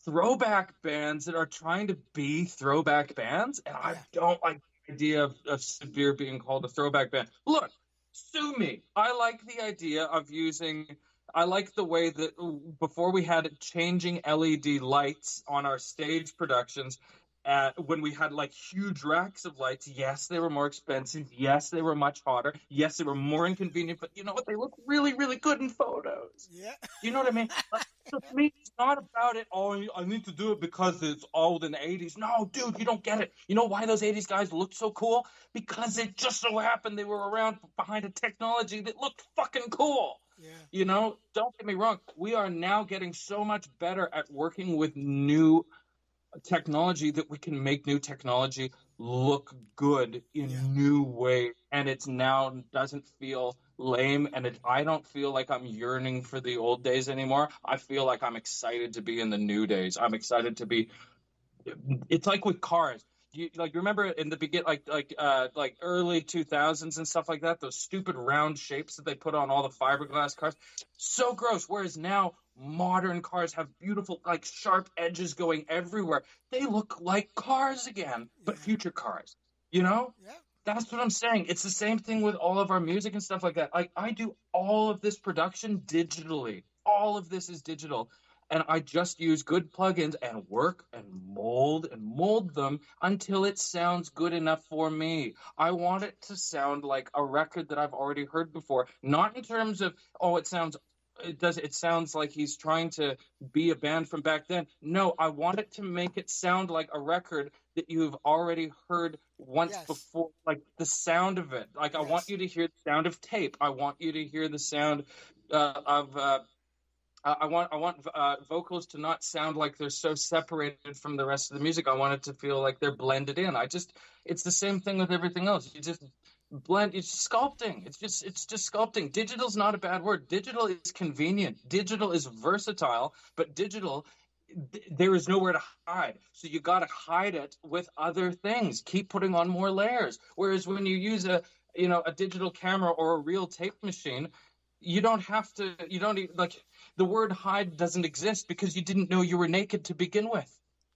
Speaker 3: throwback bands that are trying to be throwback bands, and I
Speaker 2: Yeah.
Speaker 3: don't like the idea of Severe being called a throwback band. Look, sue me. I like the idea of using. I like the way that before we had changing LED lights on our stage productions, when we had like huge racks of lights. Yes, they were more expensive. Yes, they were much hotter. Yes, they were more inconvenient. But you know what? They look really, really good in photos.
Speaker 2: Yeah.
Speaker 3: You know what I mean? Like, to me, it's not about it. Oh, I need to do it because it's old in the 80s. No, dude, you don't get it. You know why those 80s guys looked so cool? Because it just so happened they were around behind a technology that looked fucking cool.
Speaker 2: Yeah.
Speaker 3: Don't get me wrong. We are now getting so much better at working with new technology that we can make new technology look good in
Speaker 2: Yeah.
Speaker 3: new ways, and it's now doesn't feel lame, and I don't feel like I'm yearning for the old days anymore. I feel like I'm excited to be in the new days. I'm excited to be. It's like with cars. You remember in the begin like early 2000s and stuff like that, those stupid round shapes that they put on all the fiberglass cars, so gross. Whereas now modern cars have beautiful like sharp edges going everywhere. They look like cars again, but
Speaker 2: Yeah.
Speaker 3: future cars. You know?
Speaker 2: Yeah.
Speaker 3: That's what I'm saying. It's the same thing with all of our music and stuff like that. Like, I do all of this production digitally. All of this is digital. And I just use good plugins and work and mold them until it sounds good enough for me. I want it to sound like a record that I've already heard before. Not in terms of, oh, it sounds like he's trying to be a band from back then. No, I want it to make it sound like a record that you've already heard once
Speaker 2: Yes.
Speaker 3: before, like the sound of it. Like, I want
Speaker 2: Yes.
Speaker 3: you to hear the sound of tape. I want you to hear the sound of I want vocals to not sound like they're so separated from the rest of the music. I want it to feel like they're blended in. It's the same thing with everything else. You just blend. It's sculpting. It's just sculpting. Digital's not a bad word. Digital is convenient. Digital is versatile, but digital, there is nowhere to hide. So you got to hide it with other things. Keep putting on more layers. Whereas when you use a digital camera or a real tape machine, you don't have to. You don't like the word hide doesn't exist because you didn't know you were naked to begin with.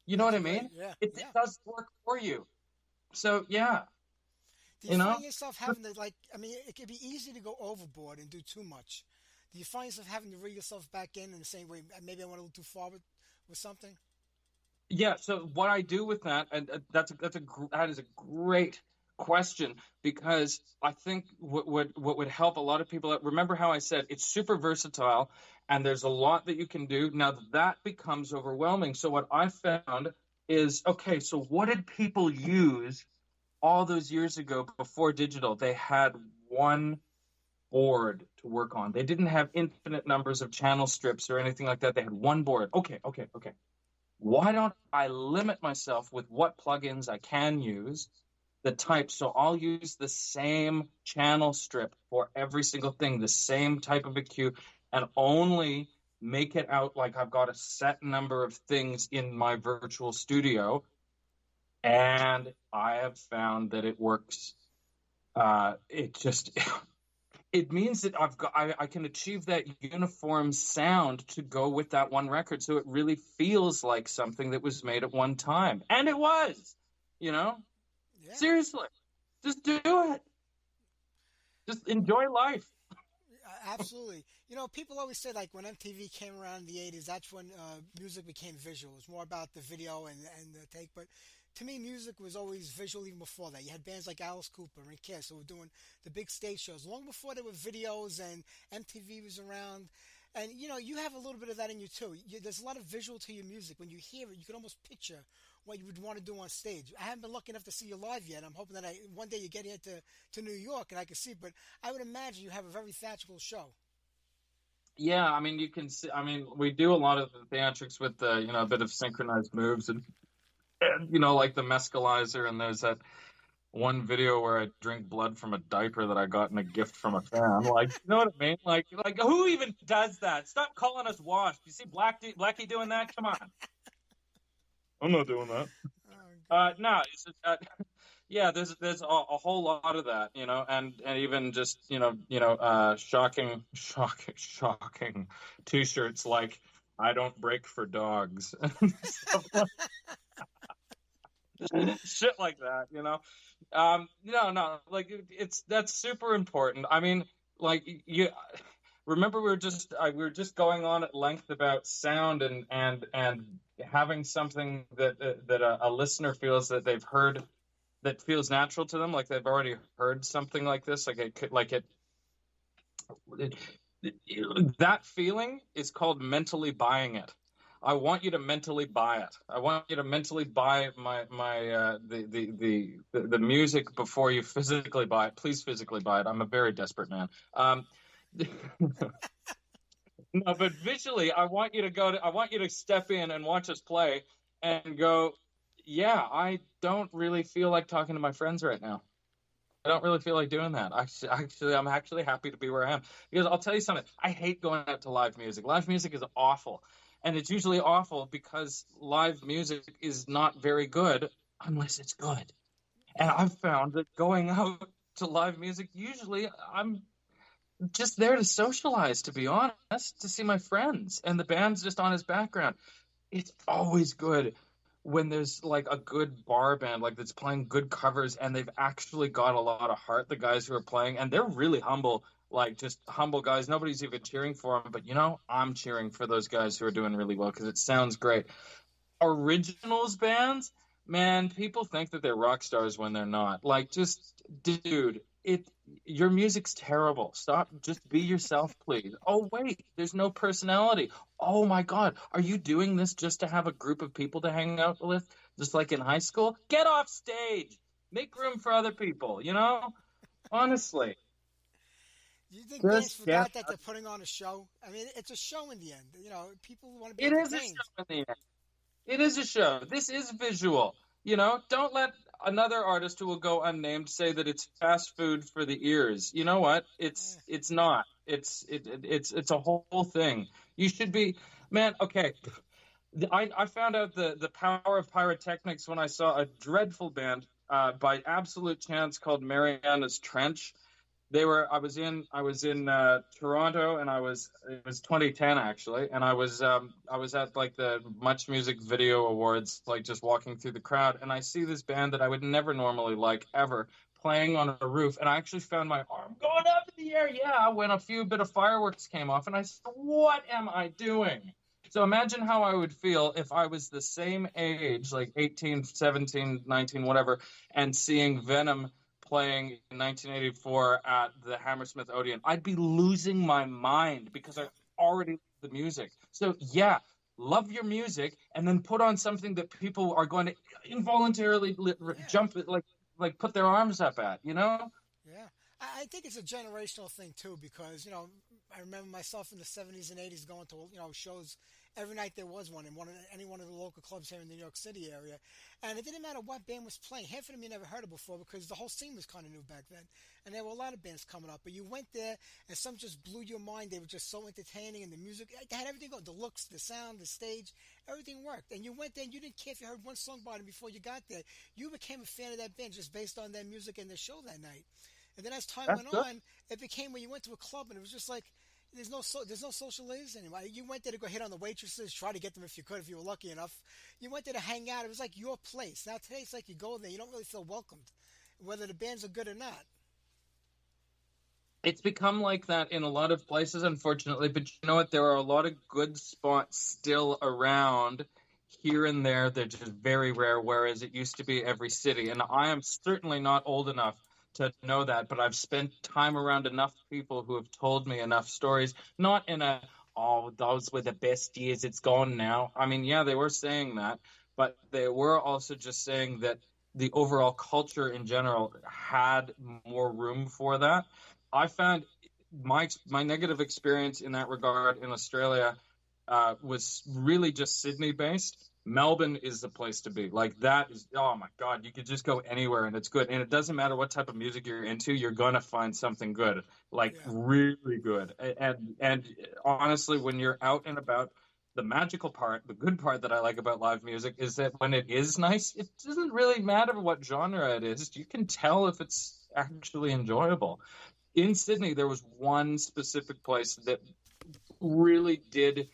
Speaker 3: You know what I
Speaker 2: That's right.
Speaker 3: mean?
Speaker 2: Yeah.
Speaker 3: It
Speaker 2: Yeah.
Speaker 3: does work for you. So yeah,
Speaker 2: Do you
Speaker 3: you know.
Speaker 2: find yourself having to like? I mean, it could be easy to go overboard and do too much. Do you find yourself having to reel yourself back in the same way? Maybe I went a little too far with something.
Speaker 3: Yeah. So what I do with that, and that is a great question, because I think what would help a lot of people. Remember how I said it's super versatile, and there's a lot that you can do. Now that becomes overwhelming. So what I found is, okay, so what did people use all those years ago before digital? They had one board to work on. They didn't have infinite numbers of channel strips or anything like that. They had one board. Okay. Why don't I limit myself with what plugins I can use, the type? So I'll use the same channel strip for every single thing, the same type of EQ, and only make it out like I've got a set number of things in my virtual studio. And I have found that it works. It just it means that I can achieve that uniform sound to go with that one record, so it really feels like something that was made at one time, and it was.
Speaker 2: Yeah,
Speaker 3: Seriously, just do it. Just enjoy life.
Speaker 2: absolutely. People always say like when MTV came around in the '80s, that's when music became visual. It's more about the video and the take. But to me, music was always visual even before that. You had bands like Alice Cooper and Kiss who were doing the big stage shows long before there were videos and MTV was around. And you have a little bit of that in you too. There's a lot of visual to your music. When you hear it, you can almost picture what you would want to do on stage. I haven't been lucky enough to see you live yet. I'm hoping that one day you get here to New York and I can see. But I would imagine you have a very theatrical show.
Speaker 3: Yeah, I mean, you can see. I mean, we do a lot of the theatrics with a bit of synchronized moves, and like the mescalizer, and there's that one video where I drink blood from a diaper that I got in a gift from a fan. Like, you know what I mean? Like who even does that? Stop calling us washed. You see Blackie doing that? Come on. I'm not doing that. No, it's just, yeah, there's a whole lot of that, and even just shocking T-shirts like "I don't break for dogs," shit like that, no, like that's super important. I mean, like you remember we were just going on at length about sound and having something that a listener feels that they've heard, that feels natural to them, like they've already heard something like this, it that feeling is called mentally buying it. I want you to mentally buy it. I want you to mentally buy the music before you physically buy it. Please physically buy it. I'm a very desperate man. No, but visually, I want you to step in and watch us play and go, yeah, I don't really feel like talking to my friends right now. I don't really feel like doing that. I'm actually happy to be where I am, because I'll tell you something. I hate going out to live music. Live music is awful, and it's usually awful because live music is not very good unless it's good. And I've found that going out to live music, usually I'm just there to socialize, to be honest, to see my friends, and the band's just on as background. It's always good when there's like a good bar band, like that's playing good covers, and they've actually got a lot of heart, the guys who are playing, and they're really humble, like just humble guys. Nobody's even cheering for them, but I'm cheering for those guys who are doing really well because it sounds great. Originals bands, man, people think that they're rock stars when they're not. Like, just, dude, your music's terrible. Stop. Just be yourself, please. Oh, wait, there's no personality. Oh my God, are you doing this just to have a group of people to hang out with, just like in high school? Get off stage. Make room for other people, Honestly.
Speaker 2: Do you think bands forgot that they're putting on a show? I mean, it's a show in the end. People want to be
Speaker 3: It is a
Speaker 2: entertained.
Speaker 3: show in the end. It is a show. This is visual. Don't let another artist who will go unnamed say that it's fast food for the ears. You know what? It's not. It's a whole thing. You should be, man. Okay, I found out the power of pyrotechnics when I saw a dreadful band by absolute chance called Mariana's Trench. I was in Toronto, and it was 2010 actually, and I was at like the Much Music Video Awards, like just walking through the crowd, and I see this band that I would never normally like ever playing on a roof, and I actually found my arm going up in the air, yeah, when a bit of fireworks came off, and I said, what am I doing? So imagine how I would feel if I was the same age, like 18, 17, 19, whatever, and seeing Venom playing in 1984 at the Hammersmith Odeon. I'd be losing my mind because I already love the music. So yeah, love your music, and then put on something that people are going to involuntarily jump, like put their arms up at, you know?
Speaker 2: Yeah. I think it's a generational thing too, because I remember myself in the '70s and '80s going to shows every night. There was one in any one of the local clubs here in the New York City area, and it didn't matter what band was playing. Half of them you never heard of before because the whole scene was kind of new back then, and there were a lot of bands coming up. But you went there, and some just blew your mind. They were just so entertaining, and the music, they had everything going. The looks, the sound, the stage, everything worked. And you went there, and you didn't care if you heard one song by them before you got there. You became a fan of that band just based on their music and their show that night. And then as time went on, it became when you went to a club and it was just like there's no social liaison anymore. You went there to go hit on the waitresses, try to get them if you could, if you were lucky enough. You went there to hang out. It was like your place. Now today it's like you go there, you don't really feel welcomed, whether the bands are good or not.
Speaker 3: It's become like that in a lot of places, unfortunately. But you know what? There are a lot of good spots still around here and there. They're just very rare, whereas it used to be every city. And I am certainly not old enough to know that, but I've spent time around enough people who have told me enough stories, not in a, oh, those were the best years, it's gone now. I mean, yeah, they were saying that, but they were also just saying that the overall culture in general had more room for that. I found my negative experience in that regard in Australia was really just Sydney based. Melbourne is the place to be. Like that is, oh my God, you could just go anywhere and it's good. And it doesn't matter what type of music you're into, you're going to find something good, like really good. And honestly, when you're out and about, the magical part, the good part that I like about live music is that when it is nice, it doesn't really matter what genre it is. You can tell if it's actually enjoyable. In Sydney, there was one specific place that really did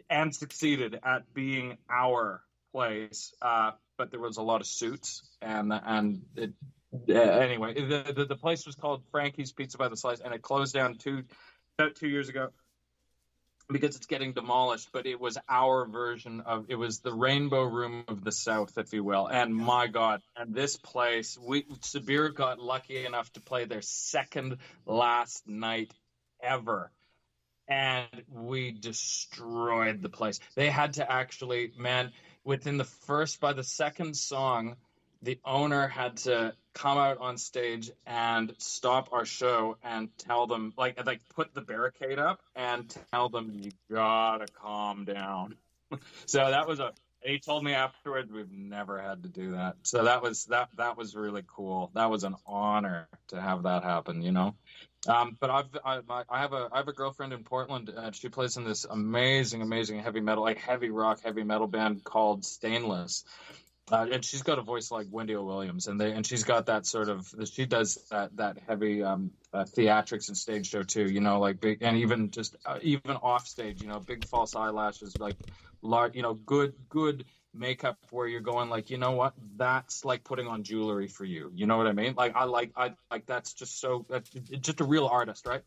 Speaker 3: and succeeded at being our place, but there was a lot of suits, and anyway, the place was called Frankie's Pizza by the Slice, and it closed down about 2 years ago because it's getting demolished. But it was our version of it was the Rainbow Room of the South, if you will. And my God, and this place, Sabir got lucky enough to play their second last night ever. And we destroyed the place. They had to actually, man, by the second song, the owner had to come out on stage and stop our show and tell them, like put the barricade up and tell them, you gotta calm down. So he told me afterwards, we've never had to do that. So that was really cool. That was an honor to have that happen, you know? But I have a girlfriend in Portland. She plays in this amazing heavy metal, like heavy rock, heavy metal band called Stainless. And she's got a voice like Wendy O. Williams, and she's got that sort of, she does that heavy theatrics and stage show too, you know, like big, and even off stage, you know, big false eyelashes, like large, you know, good makeup where you're going like, you know what, that's like putting on jewelry for you, you know what I mean? Like I like that's just just a real artist, right?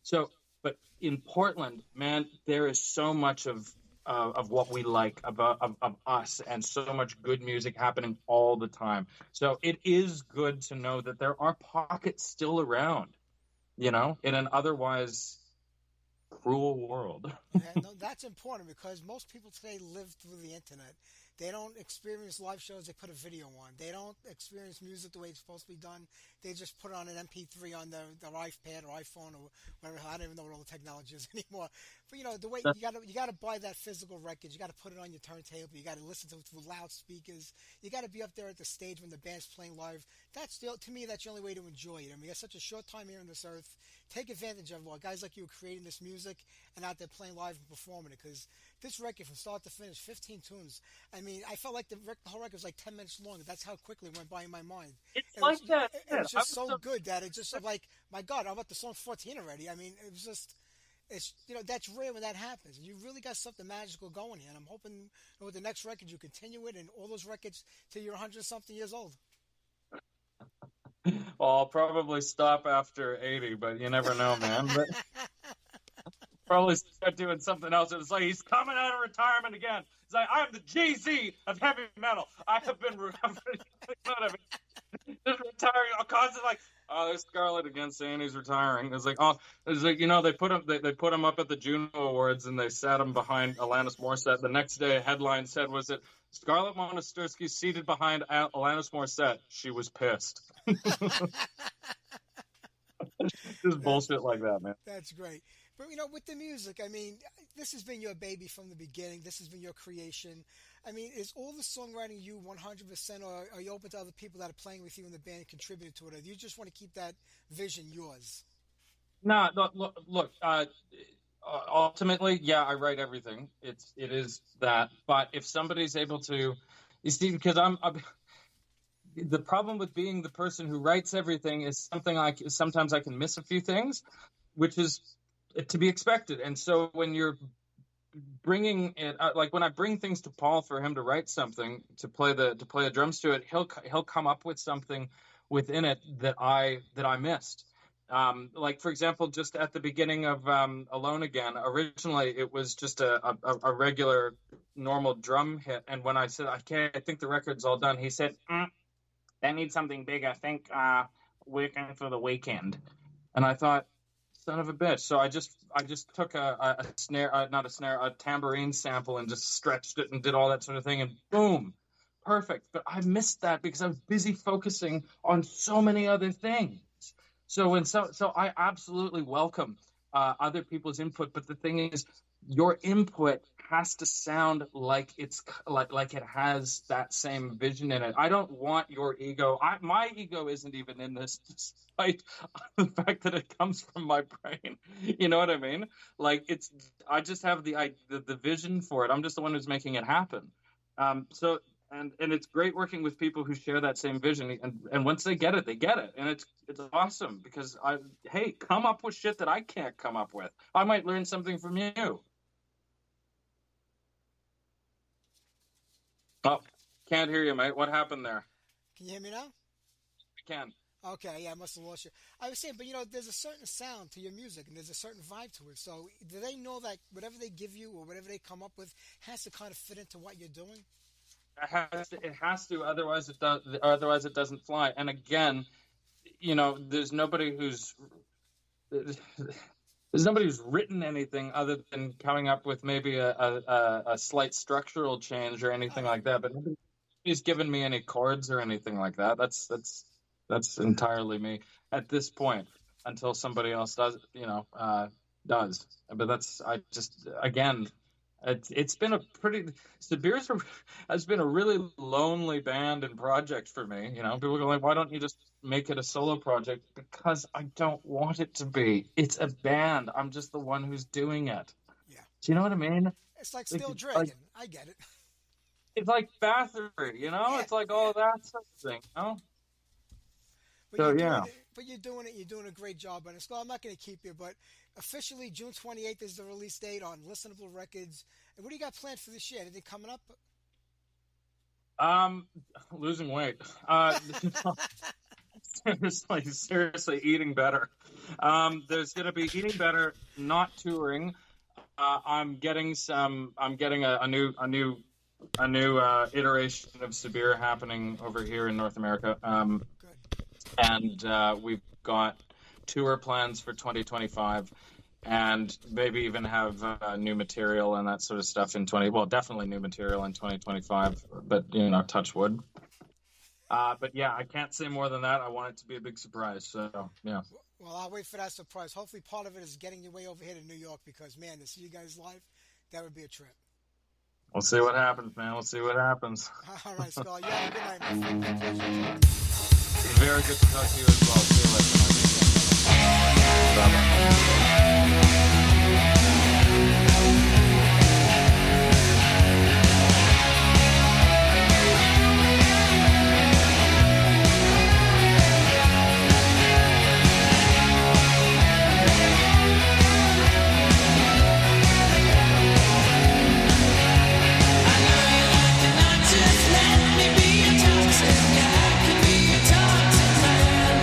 Speaker 3: So, but in Portland, man, there is so much of what we like of us, and so much good music happening all the time. So it is good to know that there are pockets still around, you know, in an otherwise cruel world.
Speaker 2: Yeah, no, that's important because most people today live through the internet. They don't experience live shows. They put a video on. They don't experience music the way it's supposed to be done. They just put it on an MP3 on their iPad or iPhone or whatever. I don't even know what all the technology is anymore. But you know, the way you gotta buy that physical record. You gotta put it on your turntable. You gotta listen to it through loudspeakers. You gotta be up there at the stage when the band's playing live. To me, that's the only way to enjoy it. I mean, we got such a short time here on this earth. Take advantage of it. Guys like you are creating this music and out there playing live and performing it, because this record from start to finish, 15 tunes. I mean, I felt like the whole record was like 10 minutes long. That's how quickly it went by in my mind.
Speaker 3: It's like that.
Speaker 2: It was just so good that it just like, my God, I'm about the song 14 already. I mean, it was just, it's, you know, that's rare when that happens. And you really got something magical going here. And I'm hoping, you know, with the next record, you continue it and all those records till you're 100-something years old.
Speaker 3: Well, I'll probably stop after 80, but you never know, man. But probably start doing something else. It's like he's coming out of retirement again. It's like, I'm the Jay-Z of heavy metal. I have been just retiring. Constantly like, oh, there's Scarlett again saying he's retiring. It's like, they put him up at the Juno Awards and they sat him behind Alanis Morissette. The next day, a headline said, was it Scarlett Monastyr seated behind Alanis Morissette? She was pissed. Just bullshit like that, man.
Speaker 2: That's great. But with the music, I mean, this has been your baby from the beginning. This has been your creation. I mean, is all the songwriting you 100%, or are you open to other people that are playing with you in the band and contributing to it, or do you just want to keep that vision yours?
Speaker 3: No, look. Ultimately, yeah, I write everything. It is that. But if somebody's able to, you see, because I'm the problem with being the person who writes everything is sometimes I can miss a few things, which is to be expected. And so when you're bringing it, like when I bring things to Paul for him to write something, to play the drums to it, he'll come up with something within it that I missed. Like, for example, just at the beginning of Alone Again, originally it was just a regular normal drum hit. And when I said, I think the record's all done, he said, that needs something big. I think Working for the Weekend. And I thought, son of a bitch. So I just took a tambourine sample and just stretched it and did all that sort of thing. And boom, perfect. But I missed that because I was busy focusing on so many other things. So I absolutely welcome other people's input. But the thing is, your input has to sound like it's like it has that same vision in it. I don't want your ego. My ego isn't even in this, despite the fact that it comes from my brain. You know what I mean? Like I just have the vision for it. I'm just the one who's making it happen. And it's great working with people who share that same vision. And once they get it, and it's awesome because come up with shit that I can't come up with. I might learn something from you. Oh, can't hear you, mate. What happened there?
Speaker 2: Can you hear me now?
Speaker 3: I can.
Speaker 2: Okay, yeah, I must have lost you. I was saying, but there's a certain sound to your music, and there's a certain vibe to it. So do they know that whatever they give you or whatever they come up with has to kind of fit into what you're doing?
Speaker 3: It has to. Otherwise, it does. Otherwise, it doesn't fly. And again, there's nobody who's written anything other than coming up with maybe a slight structural change or anything like that. But nobody's given me any chords or anything like that. That's entirely me at this point until somebody else does. Does. But it's been a pretty. Sibir's has been a really lonely band and project for me. People go like, why don't you just make it a solo project? Because I don't want it to be. It's a band. I'm just the one who's doing it.
Speaker 2: Yeah.
Speaker 3: Do you know what I mean?
Speaker 2: It's like Still Dragon. I get it.
Speaker 3: It's like Bathory,
Speaker 2: Yeah,
Speaker 3: it's like all that sort of thing,
Speaker 2: But
Speaker 3: So,
Speaker 2: you're
Speaker 3: yeah.
Speaker 2: doing it, but you're doing it. You're doing a great job on it. So I'm not going to keep you, but officially June 28th is the release date on Listenable Records. And what do you got planned for this year? Anything coming up?
Speaker 3: Losing weight. Seriously, eating better. There's going to be eating better, not touring. I'm getting a new iteration of Sibir happening over here in North America.
Speaker 2: Good.
Speaker 3: And we've got tour plans for 2025, and maybe even have new material and that sort of stuff definitely new material in 2025. But touch wood. But yeah, I can't say more than that. I want it to be a big surprise. So yeah.
Speaker 2: Well, I'll wait for that surprise. Hopefully, part of it is getting your way over here to New York because, man, to see you guys live, that would be a trip.
Speaker 3: We'll see what happens, man. We'll see what happens.
Speaker 2: All right, Skull. Yeah, have a good night, my friend.
Speaker 3: Very good to talk to you as well. See you later. Bye-bye.
Speaker 4: Just let me be a toxic, I can be a toxic man.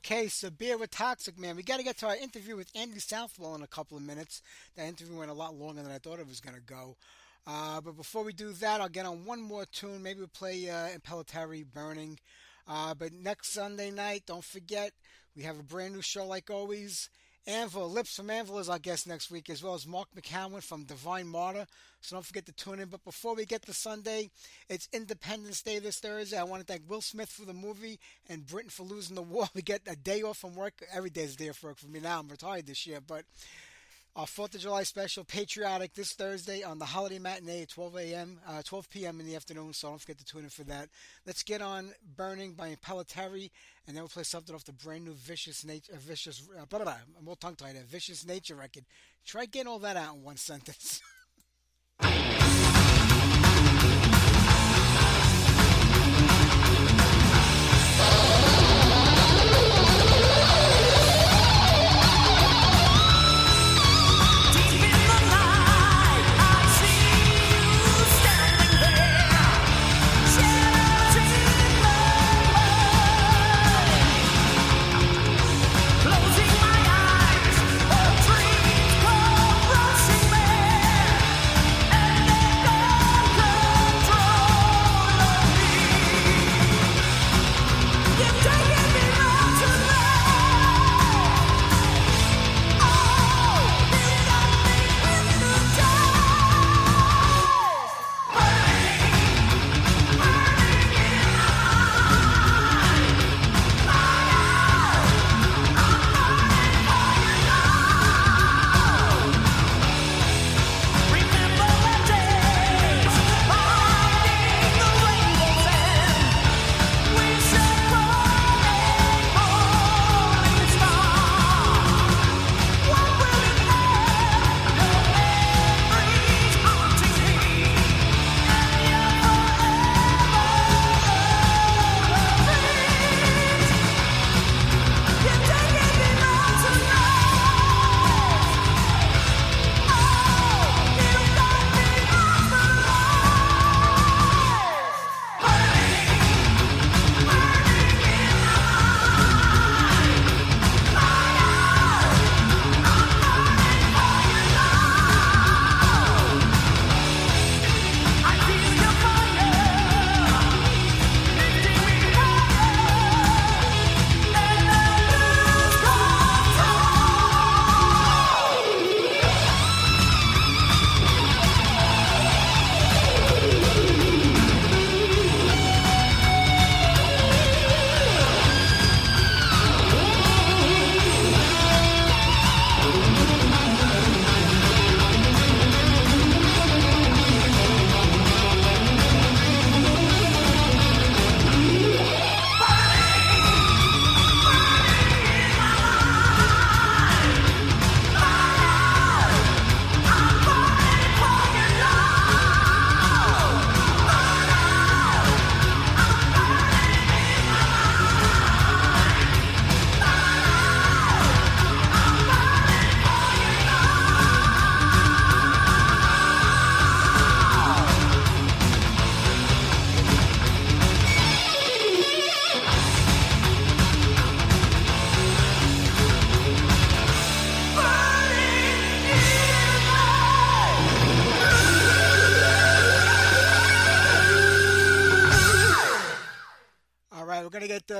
Speaker 2: Okay, so beer with Toxic Man. We got to get to our interview with Andy Southwell in a couple of minutes. That interview went a lot longer than I thought it was going to go. But before we do that, I'll get on one more tune. Maybe we'll play Impellitteri Burning. But next Sunday night, don't forget, we have a brand new show like always. Anvil, Lips from Anvil is our guest next week, as well as Mark McCowan from Divine Martyr. So don't forget to tune in. But before we get to Sunday, it's Independence Day this Thursday. I want to thank Will Smith for the movie and Britain for losing the war. We get a day off from work. Every day is a day off work for me now. I'm retired this year. But our 4th of July special, Patriotic, this Thursday on the Holiday Matinee at 12 p.m. in the afternoon, so don't forget to tune in for that. Let's get on Burning by Impellitteri, and then we'll play something off the brand new Vicious Nature record. Try getting all that out in one sentence.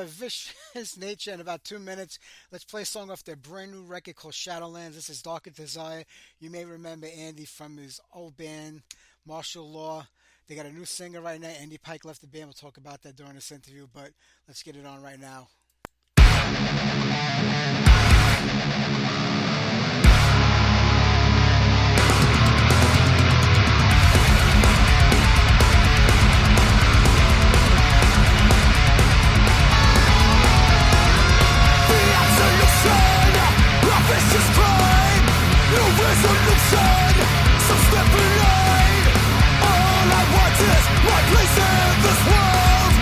Speaker 2: Vicious Nature in about 2 minutes. Let's play a song off their brand new record called Shadowlands. This is Darker Desire. You may remember Andy from his old band, Martial Law. They got a new singer right now. Andy Pike left the band. We'll talk about that during this interview, but let's get it on right now.
Speaker 4: My place in this world.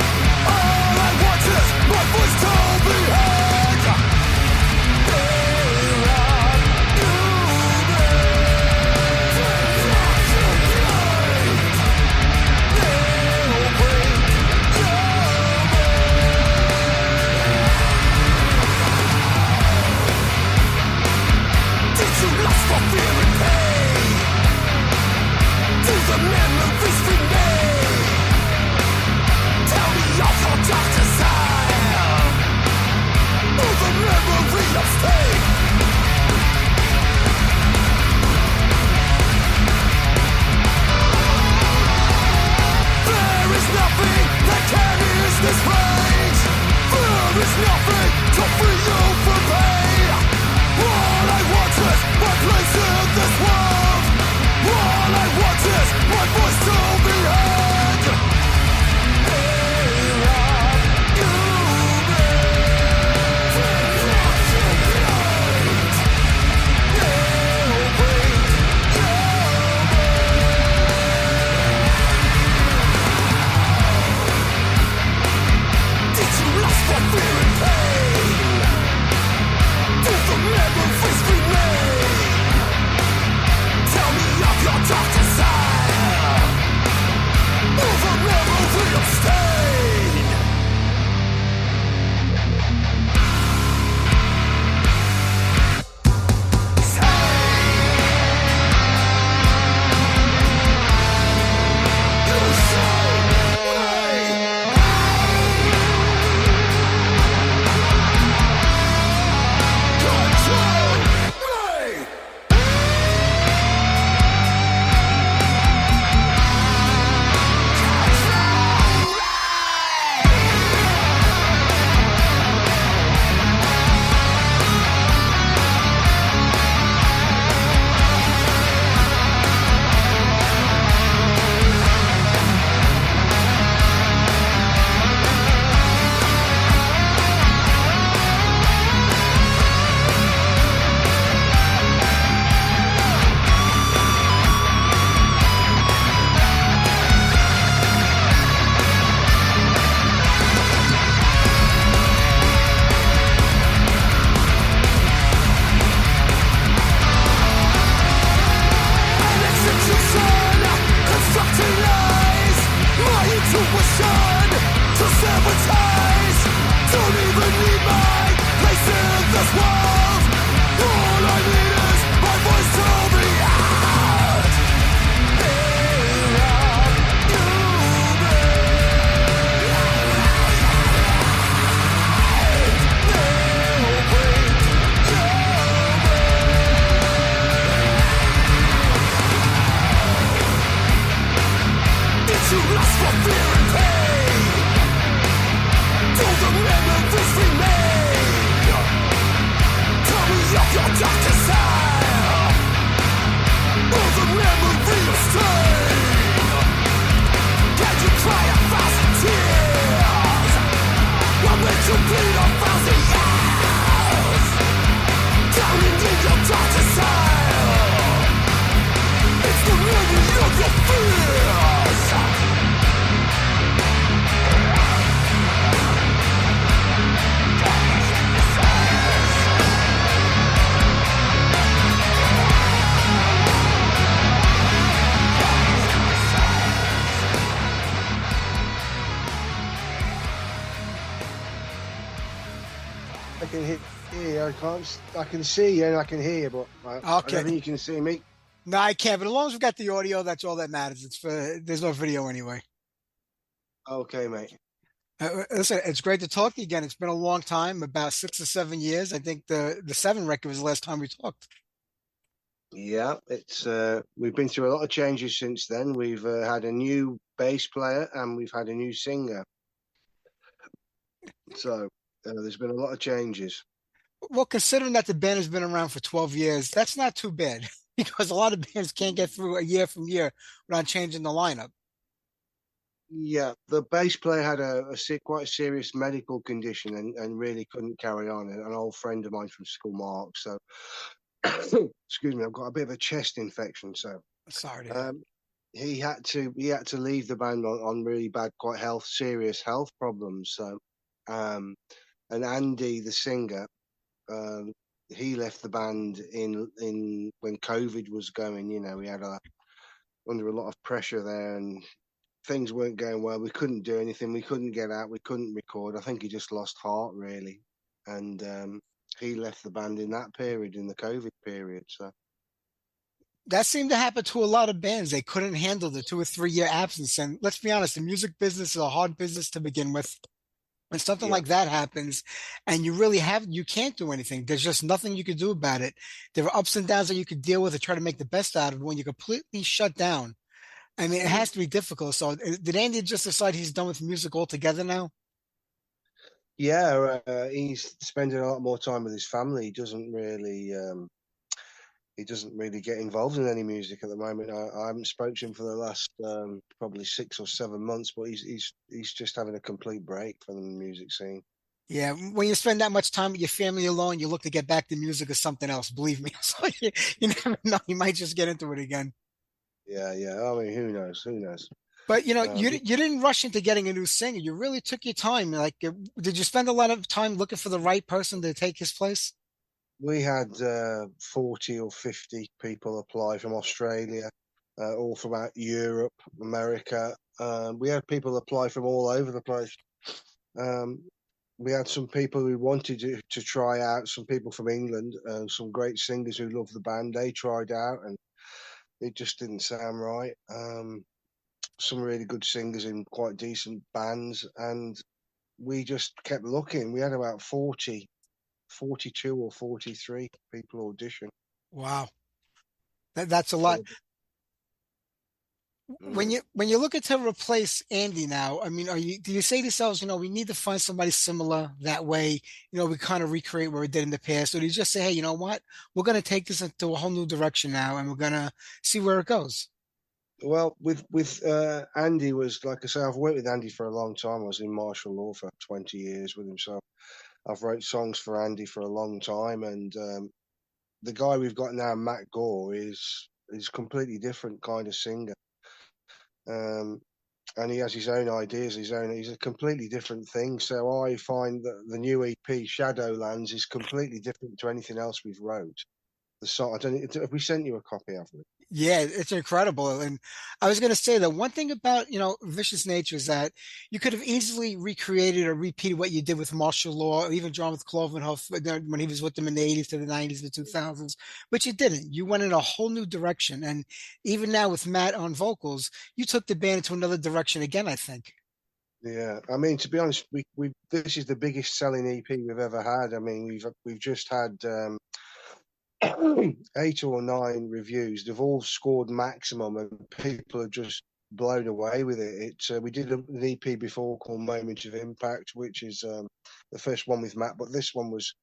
Speaker 4: All I want is my voice to I can see you and I can hear you, but I don't think you can see me.
Speaker 2: No, I can't. But as long as we've got the audio, that's all that matters. There's no video anyway.
Speaker 4: Okay, mate.
Speaker 2: Listen, it's great to talk to you again. It's been a long time, about 6 or 7 years. I think the 7 record was the last time we talked.
Speaker 4: Yeah, it's we've been through a lot of changes since then. We've had a new bass player and we've had a new singer. So there's been a lot of changes.
Speaker 2: Well, considering that the band has been around for 12 years, that's not too bad because a lot of bands can't get through a year from year without changing the lineup.
Speaker 4: Yeah, the bass player had quite a serious medical condition and really couldn't carry on. An old friend of mine from school, Mark. So, excuse me, I've got a bit of a chest infection. So,
Speaker 2: sorry.
Speaker 4: He had to leave the band on really bad, serious health problems. So, and Andy, the singer. He left the band in when COVID was going. You know, we had under a lot of pressure there, and things weren't going well. We couldn't do anything. We couldn't get out. We couldn't record. I think he just lost heart really, and he left the band in that period, in the COVID period. So
Speaker 2: that seemed to happen to a lot of bands. They couldn't handle the 2 or 3 year absence. And let's be honest, the music business is a hard business to begin with. When something like that happens and you can't do anything. There's just nothing you can do about it. There are ups and downs that you could deal with and try to make the best out of it when you're completely shut down. I mean, it has to be difficult. So did Andy just decide he's done with music altogether now?
Speaker 4: Yeah, he's spending a lot more time with his family. He doesn't really get involved in any music at the moment. I haven't spoken to him for the last probably 6 or 7 months, but he's just having a complete break from the music scene.
Speaker 2: Yeah, when you spend that much time with your family alone, you look to get back to music or something else. Believe me, so you never know. You might just get into it again.
Speaker 4: Yeah, yeah. I mean, who knows? Who knows?
Speaker 2: But
Speaker 4: Um,
Speaker 2: you didn't rush into getting a new singer. You really took your time. Like, did you spend a lot of time looking for the right person to take his place?
Speaker 4: we had 40 or 50 people apply from Australia, all throughout Europe, America. We had people apply from all over the place. Um, we had some people who wanted to try out, some people from England, some great singers who loved the band. They tried out and it just didn't sound right. Some really good singers in quite decent bands, and we just kept looking. We had about 40, 42 or 43 people audition.
Speaker 2: Wow, that's a lot.
Speaker 4: So,
Speaker 2: When you're looking to replace Andy now, I mean, do you say to yourselves, we need to find somebody similar that way, we kind of recreate what we did in the past, or do you just say, hey, you know what, we're going to take this into a whole new direction now, and we're going to see where it goes?
Speaker 4: well, with Andy was like I say, I've worked with Andy for a long time. I was in martial law for 20 years with him, so I've wrote songs for Andy for a long time. And the guy we've got now, Matt Gore, is completely different kind of singer. Um, and he has his own ideas, he's a completely different thing. So I find that the new EP Shadowlands is completely different to anything else we've wrote. The song, I don't have we sent you a copy, have we?
Speaker 2: Yeah, it's incredible. And I was going to say that one thing about, Vicious Nature is that you could have easily recreated or repeated what you did with Martial Law or even John with Clovenhoof when he was with them in the 80s to the 90s, the 2000s, but you didn't. You went in a whole new direction. And even now with Matt on vocals, you took the band into another direction again, I think.
Speaker 4: Yeah, I mean, to be honest, we this is the biggest selling EP we've ever had. I mean, we've just had 8 or 9 reviews. They've all scored maximum, and people are just blown away with it. We did an EP before called Moment of Impact, which is the first one with Matt, but this one was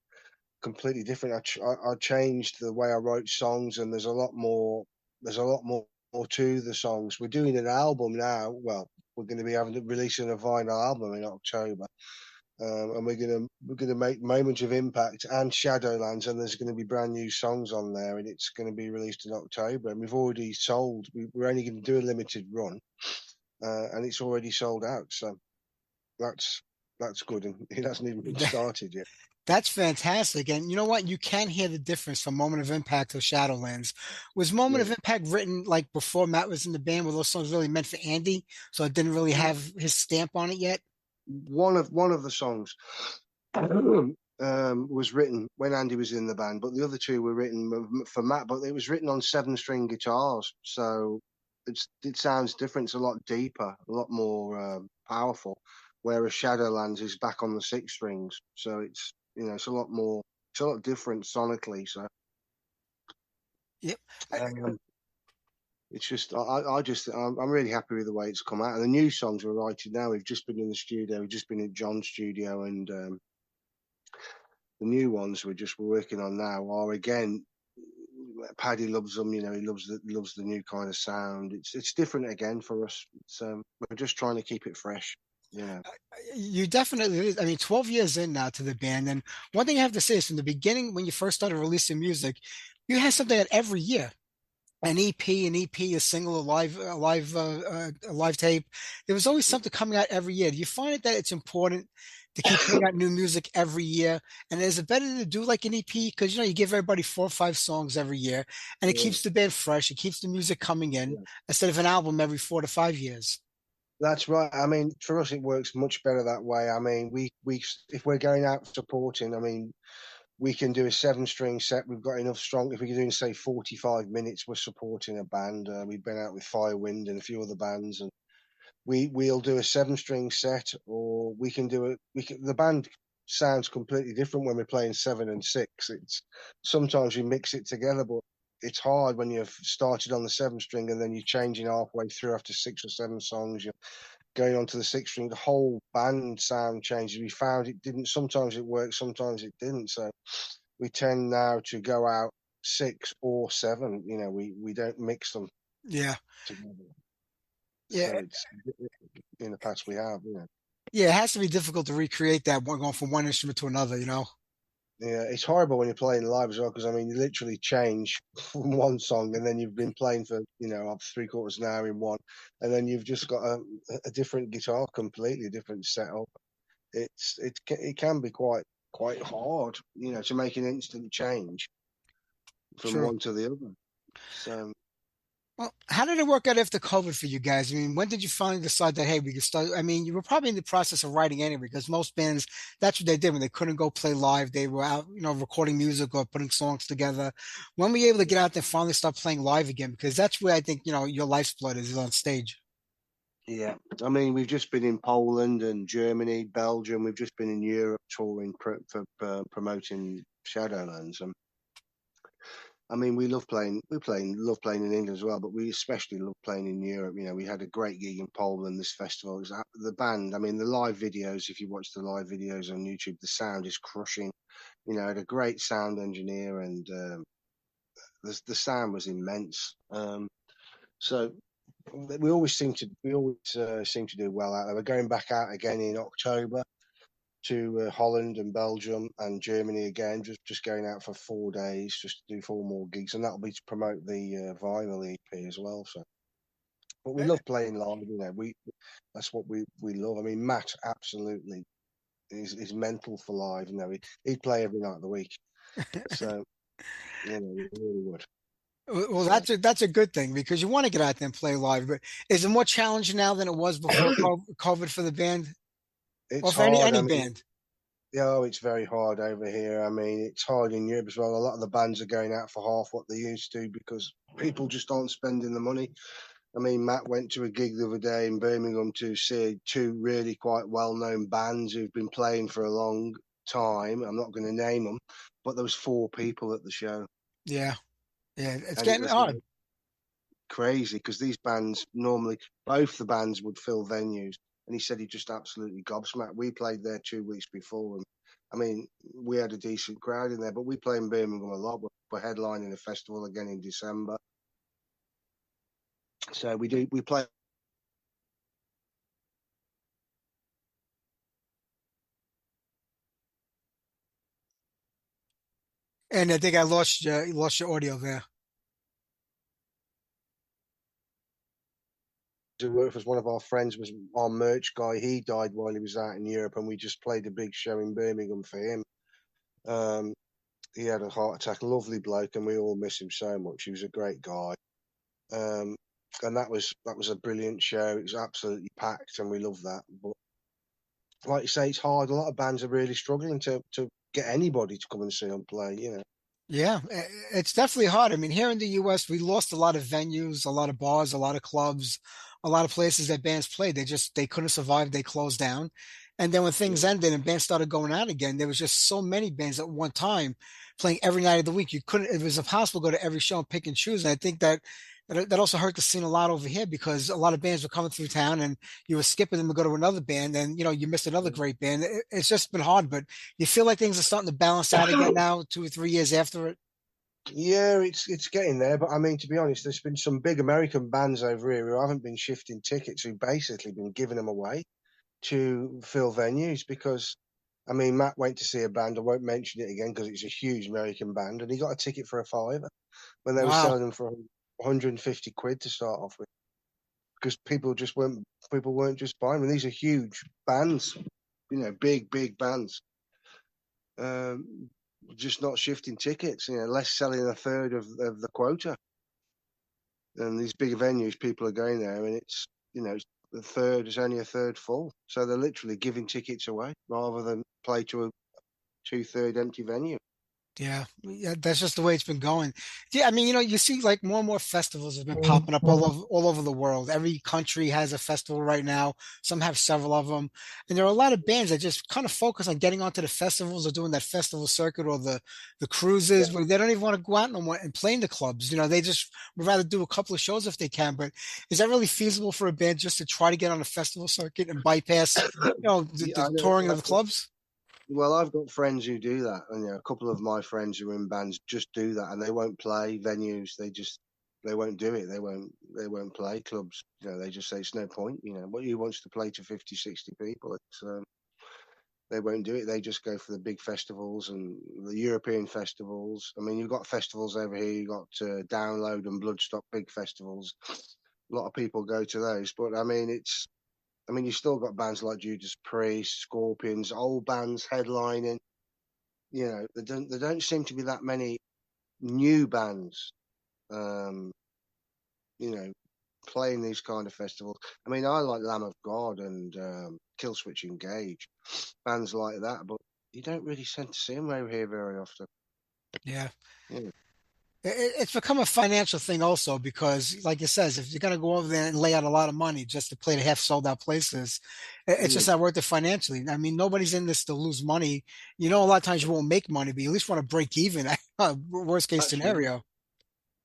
Speaker 4: completely different. I changed the way I wrote songs, and there's a lot more. There's a lot more to the songs. We're doing an album now. Well, we're going to be releasing a vinyl album in October, and we're gonna make Moment of Impact and Shadowlands, and there's going to be brand new songs on there, and it's going to be released in October. And we've already sold. We're only going to do a limited run, and it's already sold out. So that's that's good, and it hasn't even been started yet.
Speaker 2: That's fantastic. And you know what? You can hear the difference from Moment of Impact to Shadowlands. Was Moment of
Speaker 4: Yeah.
Speaker 2: Impact written like before Matt was in the band? Were those songs really meant for Andy? So it didn't really have his stamp on it yet?
Speaker 4: One of the songs was written when Andy was in the band, but the other two were written for Matt. But it was written on 7 string guitars, so it sounds different. It's a lot deeper, a lot more powerful. Whereas Shadowlands is back on the 6 strings, so it's a lot more, it's a lot different sonically. So
Speaker 2: Yep.
Speaker 4: um, it's just I'm really happy with the way it's come out. And the new songs we're writing now, we've just been in the studio, we've just been in John's studio, and the new ones we're working on now are again. Paddy loves them, he loves the new kind of sound. It's different again for us. We're just trying to keep it fresh. Yeah,
Speaker 2: You definitely, I mean, 12 years in now to the band. And one thing I have to say is from the beginning, when you first started releasing music, you had something that every year. An EP, a single, a live tape. There was always something coming out every year. Do you find it that it's important to keep putting out new music every year? And is it better to do like an EP? Because you give everybody 4 or 5 songs every year, and it
Speaker 4: yeah,
Speaker 2: keeps the band fresh. It keeps the music coming in
Speaker 4: yeah.
Speaker 2: instead of an album every 4 to 5 years.
Speaker 4: That's right. I mean, for us, it works much better that way. I mean, we if we're going out supporting, I mean, we can do a 7 string set. We've got enough strong. If we're doing say 45 minutes, we're supporting a band. We've been out with Firewind and a few other bands, and we'll do a 7 string set, or we can do it. The band sounds completely different when we're playing 7 and 6. It's sometimes we mix it together, but it's hard when you've started on the 7 string and then you're changing halfway through after 6 or 7 songs. You're going on to the 6 string. The whole band sound changes. We found it didn't. Sometimes it worked, sometimes it didn't. So we tend now to go out 6 or 7. We don't mix them
Speaker 2: Yeah.
Speaker 4: together.
Speaker 2: Yeah.
Speaker 4: So it's in the past we have.
Speaker 2: Yeah. It has to be difficult to recreate that one going from one instrument to another, you know?
Speaker 4: Yeah, it's horrible when you're playing live as well, because I mean, you literally change from one song and then you've been playing for up 3/4 an hour in one, and then you've just got a different guitar, completely different setup. It can be quite hard, to make an instant change from
Speaker 2: True.
Speaker 4: one to the other. So
Speaker 2: Well, how did it work out after COVID for you guys? I mean, when did you finally decide that, hey, we can start? I mean, you were probably in the process of writing anyway, because most bands, that's what they did when they couldn't go play live. They were out, recording music or putting songs together. When were you able to get out there and finally start playing live again? Because that's where I think, your life's blood is on stage.
Speaker 4: yeah, I mean, we've just been in Poland and Germany, Belgium. We've just been in Europe touring for promoting Shadowlands. I mean, we love playing. Love playing in England as well, but we especially love playing in Europe. We had a great gig in Poland. This festival it was the band. I mean, the live videos. If you watch the live videos on YouTube, the sound is crushing. Had a great sound engineer, and the sound was immense. So we always seem to do well out there. We're going back out again in October to Holland and Belgium and Germany again, just going out for 4 days, just to do 4 more gigs, and that'll be to promote the vinyl EP as well. So, but we love playing live. That's what we love. I mean, Matt absolutely is mental for live. He'd play every night of the week. So, we really would.
Speaker 2: Well,
Speaker 4: So
Speaker 2: that's a good thing because you want to get out there and play live. But is it more challenging now than it was before COVID for the band or
Speaker 4: it's
Speaker 2: for any
Speaker 4: hard.
Speaker 2: any
Speaker 4: I mean,
Speaker 2: band?
Speaker 4: yeah, it's very hard over here. I mean, it's hard in Europe as well. A lot of the bands are going out for half what they used to because people just aren't spending the money. I mean, Matt went to a gig the other day in Birmingham to see 2 really quite well-known bands who've been playing for a long time. I'm not going to name them, but there was 4 people at the show,
Speaker 2: Yeah, yeah, it's
Speaker 4: and it
Speaker 2: getting
Speaker 4: was
Speaker 2: hard.
Speaker 4: like crazy because these bands normally, both the bands would fill venues, and he said he just absolutely gobsmacked. We played there 2 weeks before, and I mean, we had a decent crowd in there, but we play in Birmingham a lot. We're headlining a festival again in December, so we play.
Speaker 2: And I think I lost your audio there.
Speaker 4: Who worked for us, one of our friends was our merch guy. He died while he was out in Europe, and we just played a big show in Birmingham for him. Um, he had a heart attack, lovely bloke, and we all miss him so much. He was a great guy, um, and that was a brilliant show. It was absolutely packed, and we love that. But like you say, it's hard. A lot of bands are really struggling to get anybody to come and see them play.
Speaker 2: Yeah, it's definitely hard. I mean, here in the US, we lost a lot of venues, a lot of bars, a lot of clubs, a lot of places that bands played. They couldn't survive. They closed down. And then when things ended and bands started going out again, there was just so many bands at one time playing every night of the week. It was impossible to go to every show and pick and choose. And I think that also hurt the scene a lot over here because a lot of bands were coming through town and you were skipping them to go to another band and, you missed another great band. It's just been hard, but you feel like things are starting to balance out again now, 2 or 3 years after it.
Speaker 4: Yeah, it's getting there, but I mean, to be honest, there's been some big American bands over here who haven't been shifting tickets, who basically been giving them away to fill venues because, I mean, Matt went to see a band. I won't mention it again because it's a huge American band, and he got a ticket for a fiver when they were
Speaker 2: Wow.
Speaker 4: selling them for 150 quid to start off with because people weren't just buying them. These are huge bands, big bands. Um, just not shifting tickets, less selling a third of the quota. And these bigger venues, people are going there, and it's the third is only a third full, so they're literally giving tickets away rather than play to a 2/3 empty venue.
Speaker 2: Yeah, that's just the way it's been going. Yeah, I mean, you see like more and more festivals have been popping up all over the world. Every country has a festival right now. Some have several of them. And there are a lot of bands that just kind of focus on getting onto the festivals or doing that festival circuit or the cruises, but they don't even want to go out no more and play in the clubs. They just would rather do a couple of shows if they can. But is that really feasible for a band just to try to get on a festival circuit and bypass,
Speaker 4: Yeah,
Speaker 2: the touring of the clubs?
Speaker 4: well, I've got friends who do that, and a couple of my friends who are in bands just do that, and they won't play venues. They won't do it. They won't play clubs. They just say it's no point. What you wants to play to 50, 60 people. They won't do it. They just go for the big festivals and the European festivals. I mean, you've got festivals over here. You've got Download and Bloodstock, big festivals. A lot of people go to those, but I mean, you still got bands like Judas Priest, Scorpions, old bands headlining. There don't seem to be that many new bands, um, you know, playing these kind of festivals. I mean, I like Lamb of God and Killswitch Engage, bands like that, but you don't really tend to see them over here very often.
Speaker 2: Yeah.
Speaker 4: Yeah,
Speaker 2: It's become a financial thing also because, like it says, if you're going to go over there and lay out a lot of money just to play the half sold out places, it's just
Speaker 4: mm,
Speaker 2: not worth it financially. I mean, nobody's in this to lose money. A lot of times you won't make money, but you at least want to break even. Worst case
Speaker 4: that's right.
Speaker 2: scenario.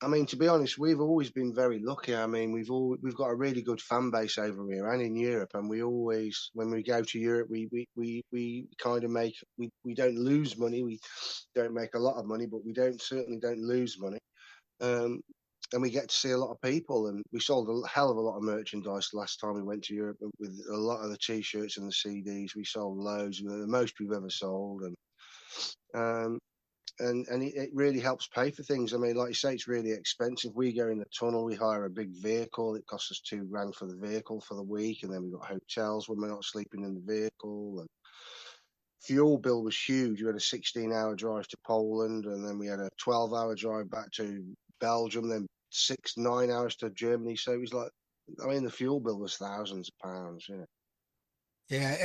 Speaker 4: I mean, to be honest, we've always been very lucky. I mean, we've got a really good fan base over here and in Europe, and we always, when we go to Europe, we kind of we don't lose money. We don't make a lot of money, but we certainly don't lose money. Um, and we get to see a lot of people, and we sold a hell of a lot of merchandise last time we went to Europe with a lot of the T-shirts and the CDs. We sold loads, the most we've ever sold, um, and it really helps pay for things. I mean, like you say, it's really expensive. We go in the tunnel, we hire a big vehicle. It costs us 2 grand for the vehicle for the week, and then we've got hotels when we're not sleeping in the vehicle. And fuel bill was huge. We had a 16-hour drive to Poland, and then we had a 12-hour drive back to Belgium, then 9 hours to Germany. So it was like, I mean, the fuel bill was thousands of pounds. Yeah.
Speaker 2: Yeah,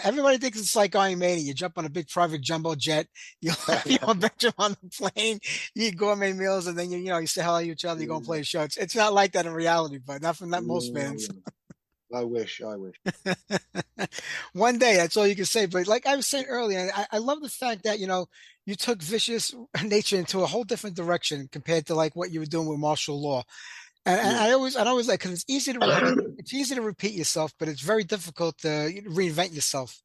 Speaker 2: everybody thinks it's like Iron Maiden. You jump on a big private jumbo jet, you Benjamin on the plane, you eat gourmet meals, and then you say hello to each other. You go and play a show. It's not like that in reality, but not from that most bands.
Speaker 4: Yeah. I wish. I wish.
Speaker 2: One day, that's all you can say. But like I was saying earlier, I love the fact that you took vicious nature into a whole different direction compared to like what you were doing with martial law. And
Speaker 4: Yeah.
Speaker 2: I always like because it's easy to repeat. It's easy to repeat yourself, but it's very difficult to reinvent yourself.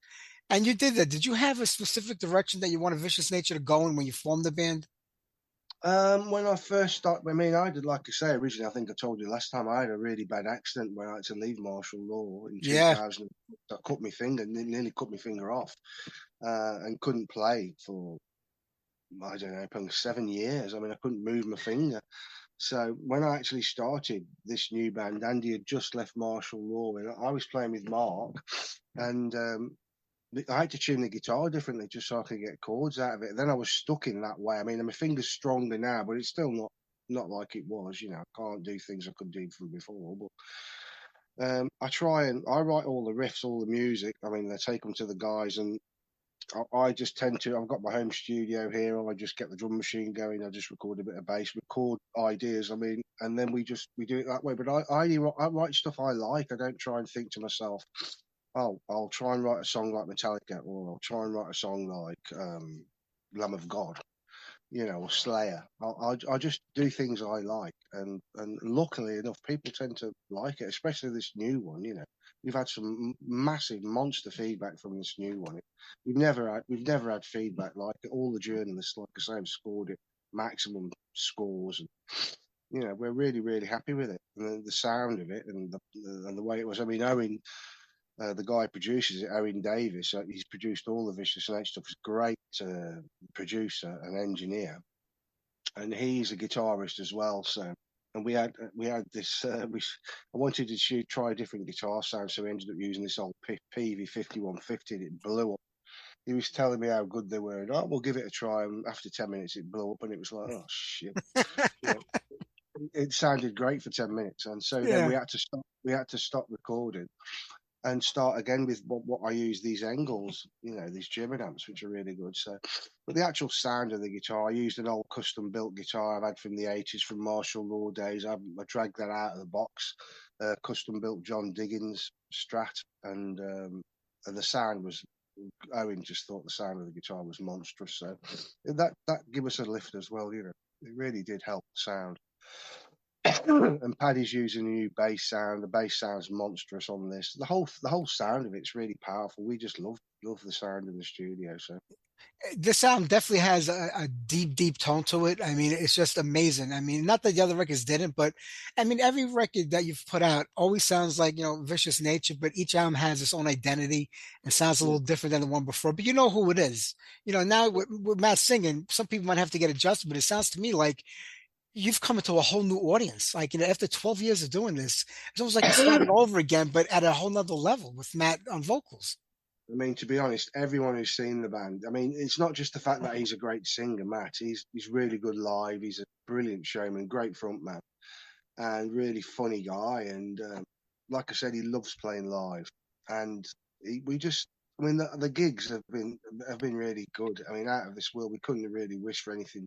Speaker 2: And you did that. Did you have a specific direction that you wanted Vicious Nature to go in when you formed the band?
Speaker 4: When I first started, I mean, I did, like I say, originally, I think I told you last time, I had a really bad accident where I had to leave martial law in
Speaker 2: Yeah,
Speaker 4: 2000. I cut my finger, nearly cut my finger off, and couldn't play for, I don't know, probably 7 years. I mean, I couldn't move my finger. So when I actually started this new band, Andy had just left martial law, and I was playing with Mark, and I had to tune the guitar differently just so I could get chords out of it. Then I was stuck in that way. I mean, my finger's stronger now, but it's still not like it was. I can't do things I could do from before. But I write all the riffs, all the music. I mean, I take them to the guys, and I just tend to. I've got my home studio here. I just get the drum machine going. I just record a bit of bass, record ideas. I mean, and then we do it that way. But I write stuff I like. I don't try and think to myself, oh, I'll try and write a song like Metallica, or I'll try and write a song like Lamb of God, or Slayer. I just do things I like, and luckily enough, people tend to like it, especially this new one. We've had some massive monster feedback from this new one. We've never had feedback like it. All the journalists, like I say, have scored it maximum scores, and we're really really happy with it, and the sound of it, and the way it was. I mean, Owen, the guy who produces it, Owen Davis, he's produced all the Vicious Snake stuff. He's a great producer and engineer, and he's a guitarist as well. So, and we had this. I wanted to try a different guitar sound, so we ended up using this old PV 5150, and it blew up. He was telling me how good they were, and we'll give it a try. And after 10 minutes, it blew up, and it was like, oh shit. You know, it sounded great for 10 minutes, and so then
Speaker 2: yeah.
Speaker 4: we had to stop. We had to stop recording, and start again with what I use, these Engels, these German amps, which are really good. So, but the actual sound of the guitar, I used an old custom built guitar I've had from the 80s from Marshall Law days. I dragged that out of the box, custom built John Diggins Strat, and the sound was. Owen just thought the sound of the guitar was monstrous, so that gave us a lift as well. It really did help the sound. And Paddy's using a new bass sound. The bass sounds monstrous on this. The whole sound of it's really powerful. We just love the sound in the studio. So
Speaker 2: This album definitely has a deep, deep tone to it. I mean, it's just amazing. I mean, not that the other records didn't, but I mean, every record that you've put out always sounds like, Vicious Nature, but each album has its own identity and sounds a
Speaker 4: yeah,
Speaker 2: little different than the one before. But you know who it is. Now with Matt singing, some people might have to get adjusted, but it sounds to me like you've come into a whole new audience. Like, after 12 years of doing this, it's almost like you started over again, but at a whole nother level with Matt on vocals.
Speaker 4: I mean, to be honest, everyone who's seen the band, I mean, it's not just the fact that he's a great singer, Matt. He's really good live. He's a brilliant showman, great frontman, and really funny guy. And like I said, he loves playing live. And I mean, the gigs have been really good. I mean, out of this world. We couldn't really wish for anything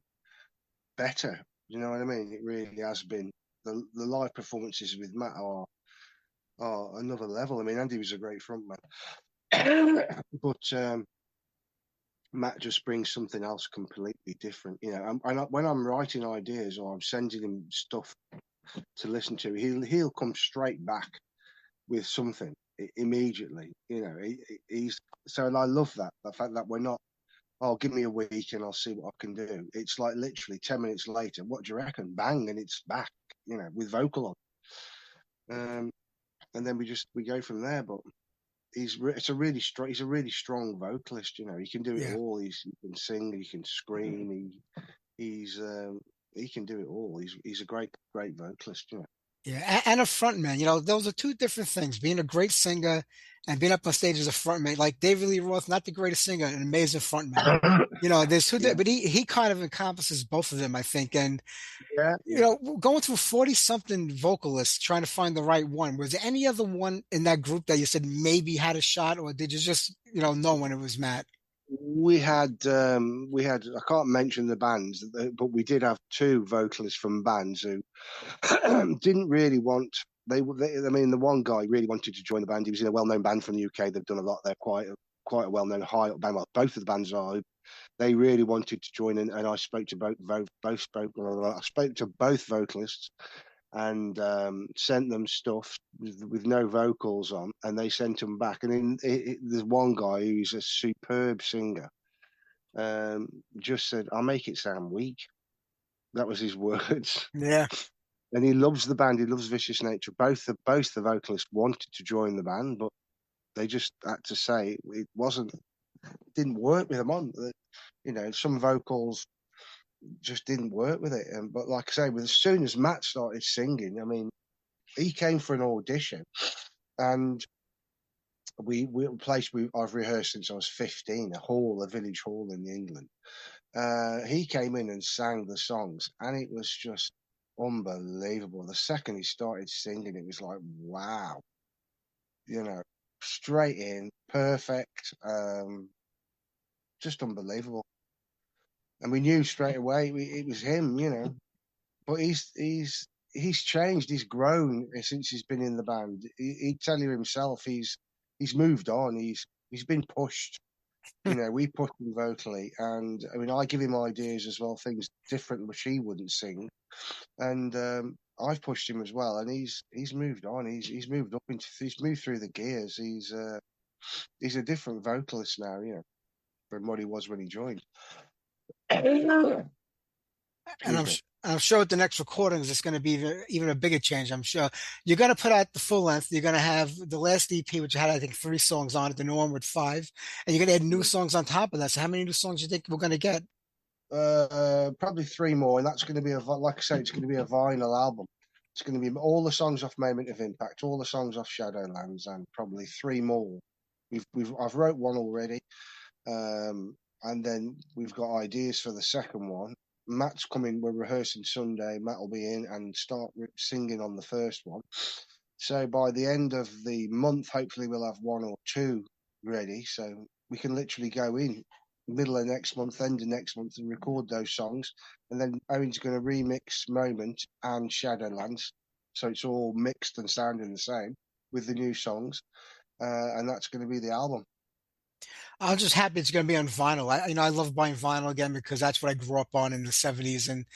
Speaker 4: better. You know what I mean? It really has been. The live performances with Matt are another level. I mean, Andy was a great frontman. But Matt just brings something else completely different. When I'm writing ideas or I'm sending him stuff to listen to, he'll come straight back with something immediately. He's so, and I love that the fact that we're not. Oh, give me a week and I'll see what I can do. It's like literally 10 minutes later. What do you reckon? Bang, and it's back. With vocal on. And then we go from there. But he's a really strong vocalist. He can do it
Speaker 2: Yeah.
Speaker 4: all. He can sing, he can scream, he can do it all. He's a great vocalist.
Speaker 2: Yeah, and a frontman. Those are two different things. Being a great singer and being up on stage as a frontman. Like David Lee Roth, not the greatest singer, an amazing frontman. There's two,
Speaker 4: Yeah,
Speaker 2: but he kind of encompasses both of them, I think. And
Speaker 4: yeah,
Speaker 2: going through 40 something vocalists trying to find the right one. Was there any other one in that group that you said maybe had a shot, or did you just know when it was Matt?
Speaker 4: we had. I can't mention the bands, but we did have two vocalists from bands who didn't really want. I mean, the one guy really wanted to join the band. He was in a well-known band from the UK. They've done a lot. They're quite a well-known high up band. Well, both of the bands are. They really wanted to join, and I spoke to I spoke to both vocalists and sent them stuff with no vocals on, and they sent them back. And there's one guy who's a superb singer. Just said, "I'll make it sound weak." That was his words.
Speaker 2: Yeah.
Speaker 4: And he loves the band. He loves Vicious Nature. Both the vocalists wanted to join the band, but they just had to say it didn't work with them on. Some vocals just didn't work with it. But like I say, as soon as Matt started singing, I mean, he came for an audition, and a place I've rehearsed since I was 15, a village hall in England. He came in and sang the songs, and it was just unbelievable. The second he started singing, it was like, wow, straight in, perfect, just unbelievable. And we knew straight away it was him, But he's changed, he's grown since he's been in the band. He'd tell you himself, he's moved on, he's been pushed. We push him vocally, and I mean, I give him ideas as well, things different which he wouldn't sing, and I've pushed him as well, and he's moved on. He's moved up he's moved through the gears. He's a different vocalist now, from what he was when he joined.
Speaker 2: And
Speaker 4: Excuse me.
Speaker 2: I'm sure with the next recordings, it's going to be even a bigger change. I'm sure you're going to put out the full length. You're going to have the last EP, which had, I think, 3 songs on it, the new one with 5, and you're going to add new songs on top of that. So how many new songs do you think we're going to get?
Speaker 4: Probably 3 more, and that's going to be like I say, it's going to be a vinyl album. It's going to be all the songs off Moment of Impact, all the songs off Shadowlands, and probably 3 more. I've wrote one already, and then we've got ideas for the second one. Matt's coming. We're rehearsing Sunday. Matt will be in and start singing on the first one, So by the end of the month, hopefully we'll have one or two ready. So we can literally go in middle of next month, end of next month, and record those songs. And then Owen's going to remix Moment and Shadowlands, so it's all mixed and sounding the same with the new songs, and that's going to be the album.
Speaker 2: I'm just happy it's going to be on vinyl. I love buying vinyl again because that's what I grew up on in the 70s and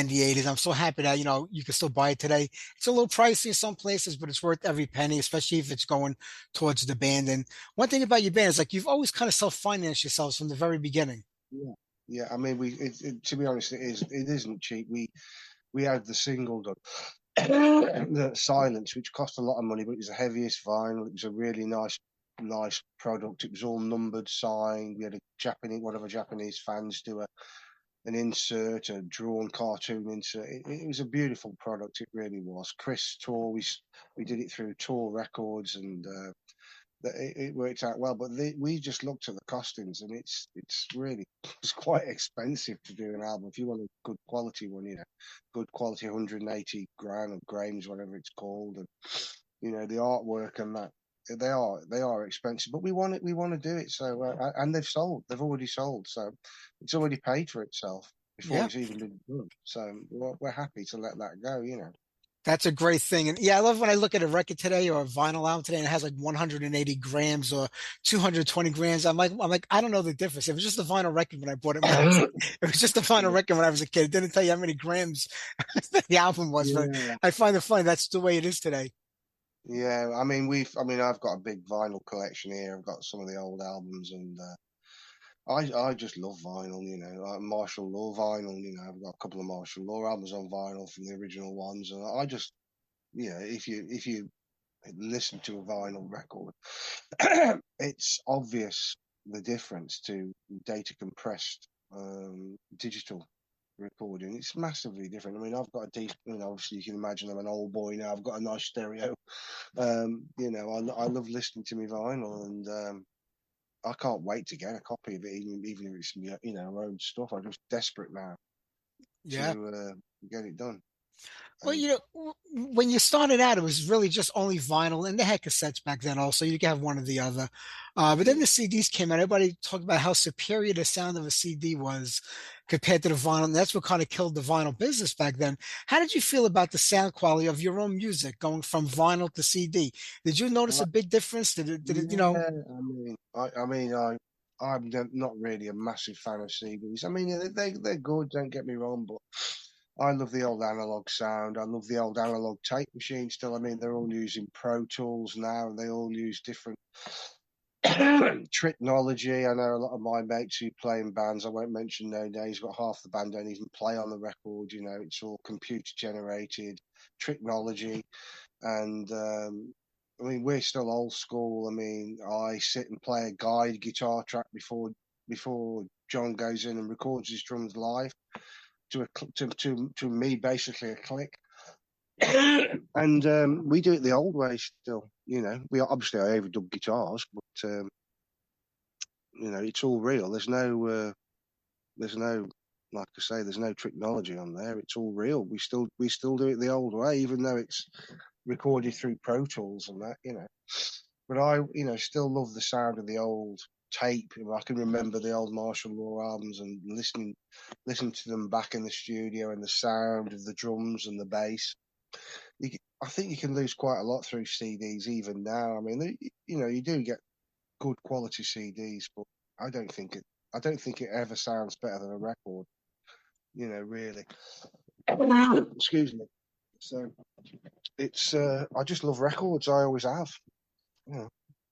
Speaker 2: the 80s. I'm so happy that, you can still buy it today. It's a little pricey in some places, but it's worth every penny, especially if it's going towards the band. And one thing about your band is like you've always kind of self-financed yourselves from the very beginning.
Speaker 4: Yeah, yeah. I mean, to be honest, it isn't cheap. We had the single done, the Silence, which cost a lot of money, but it was the heaviest vinyl. It was a really nice product. It was all numbered, signed. We had one of our Japanese fans do an insert, a drawn cartoon insert. It was a beautiful product. It really was. Chris Tor, we did it through Tor Records, and it worked out well. But we just looked at the costings, and it's really it's quite expensive to do an album. If you want a good quality one, good quality 180 grams, whatever it's called, and the artwork and that. They are expensive, but we want to do it. So and they've already sold, so it's already paid for itself before
Speaker 2: Yeah.
Speaker 4: it's even been done. So we're happy to let that go.
Speaker 2: That's a great thing. And yeah, I love when I look at a record today or a vinyl album today and it has like 180 grams or 220 grams. I'm like, I don't know the difference. It was just a vinyl record when I bought it. It was just a vinyl record when I was a kid. It didn't tell you how many grams the album was, but
Speaker 4: Yeah,
Speaker 2: I find it funny. That's the way it is today.
Speaker 4: yeah. I mean, I've got a big vinyl collection here. I've got some of the old albums, and I just love vinyl. Like Martial Law vinyl. I've got a couple of Martial Law albums on vinyl from the original ones, and I just, if you listen to a vinyl record, it's obvious the difference to data compressed digital recording. It's massively different. I mean, I've got a decent, obviously you can imagine I'm an old boy now. I've got a nice stereo. I love listening to my vinyl, and I can't wait to get a copy of it, even if it's our own stuff. I'm just desperate now
Speaker 2: Yeah.
Speaker 4: to get it done.
Speaker 2: Well,
Speaker 4: And
Speaker 2: when you started out, it was really just only vinyl, and they had cassettes back then also. You could have one or the other. But then
Speaker 4: yeah.
Speaker 2: the CDs came out. Everybody talked about how superior the sound of a CD was compared to the vinyl, and that's what kind of killed the vinyl business back then. How did you feel about the sound quality of your own music going from vinyl to CD? Did you notice a big difference?
Speaker 4: Yeah, I'm not really a massive fan of CDs. I mean, they're good. Don't get me wrong, but I love the old analog sound. I love the old analog tape machine still. I mean, they're all using Pro Tools now, and they all use different technology. I know a lot of my mates who play in bands. I won't mention no names, but half the band don't even play on the record. It's all computer generated technology. And I mean, we're still old school. I mean, I sit and play a guide guitar track before John goes in and records his drums live to me basically a click. And we do it the old way still. We obviously I overdub guitars, but it's all real. There's no like I say, there's no technology on there. It's all real. We still do it the old way, even though it's recorded through Pro Tools and that. But I, still love the sound of the old tape. I can remember the old Martial Law albums and listening to them back in the studio, and the sound of the drums and the bass. I think you can lose quite a lot through CDs even now. I mean, you do get good quality CDs, but I don't think it ever sounds better than a record. Really. Excuse me. So it's I just love records. I always have. Yeah.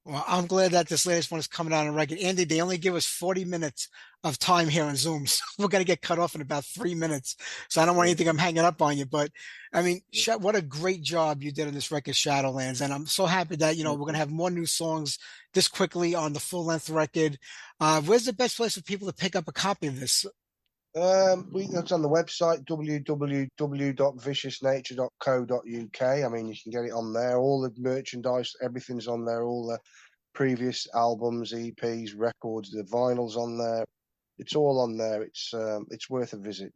Speaker 2: Well, I'm glad that this latest one is coming out on record. Andy, they only give us 40 minutes of time here on Zoom. So we're going to get cut off in about 3 minutes. So I don't want you to think I'm hanging up on you. But I mean, what a great job you did on this record, Shadowlands. And I'm so happy that, we're going to have more new songs this quickly on the full length record. Where's the best place for people to pick up a copy of this?
Speaker 4: It's on the website www.viciousnature.co.uk. I mean, you can get it on there. All the merchandise, everything's on there. All the previous albums, EPs, records, the vinyls on there. It's all on there. It's worth a visit.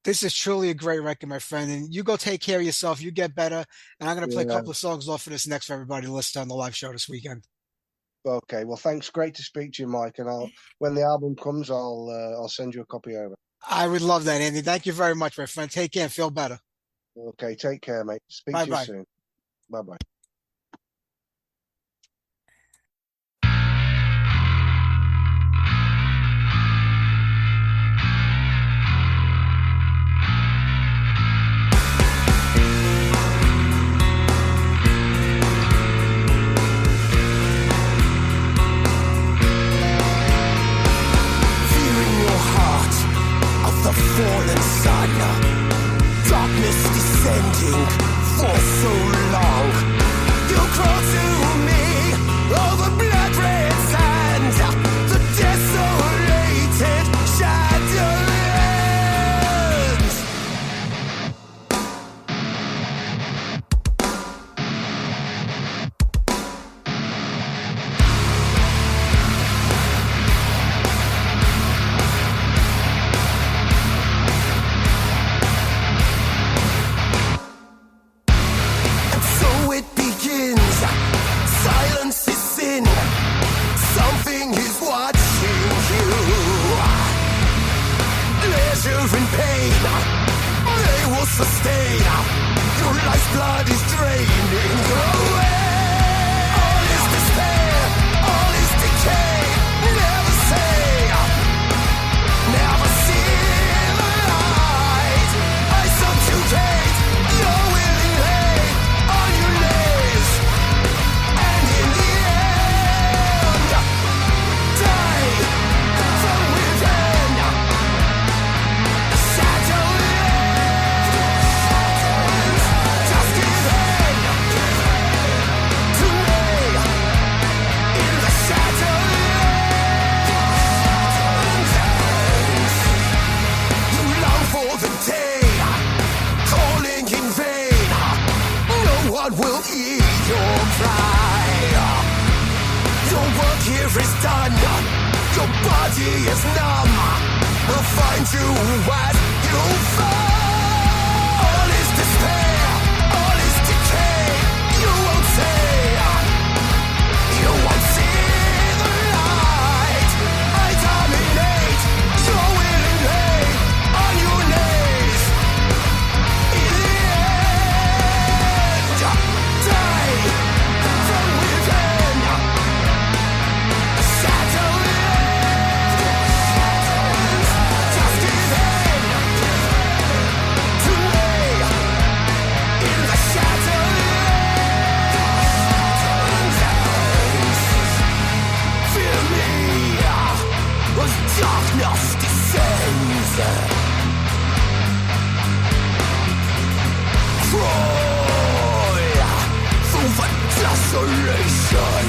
Speaker 2: This is truly a great record, my friend. And you go take care of yourself. You get better. And I'm going to play a
Speaker 4: Yeah.
Speaker 2: couple of songs off of this next for everybody to listen to on the live show this weekend.
Speaker 4: Okay. Well, thanks. Great to speak to you, Mike. And when the album comes, I'll send you a copy over.
Speaker 2: I would love that, Andy. Thank you very much, my friend. Take care and feel better.
Speaker 4: Okay. Take care, mate. Speak to you soon. Bye-bye.
Speaker 5: Fallen sun, darkness descending for so long. You crawl to me over blood red sand, the desolated shadowlands. Silence is sin. Something is watching you. Pleasure and pain, they will sustain. Your life's blood is draining away. All is despair, all is decay. Never say, never see the light. I subjugate your willing hate on your knees. Will heed your cry. Your work here is done. Your body is numb. We'll find you as you fall. All is despair, all is decay. You won't say, you won't see the light. I dominate your willing hate on your knees. In the end, die from within. Shadowlands, just give in to me in the shadowlands. Fear me as darkness descends. Crawl through the desolation.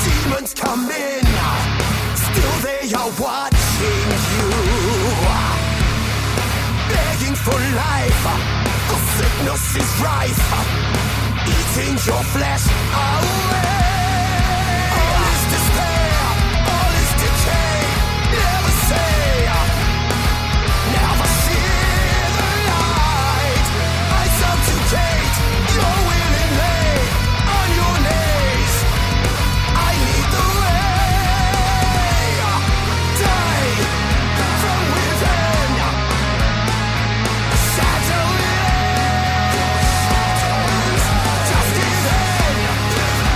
Speaker 5: Demons come in, still they are watching you, begging for life. The sickness is rife, eating your flesh away. All is despair, all is decay. Never say, never see the light. I subjugate your willing hate on your knees. I lead the way. Die from within. Shadowlands, just give in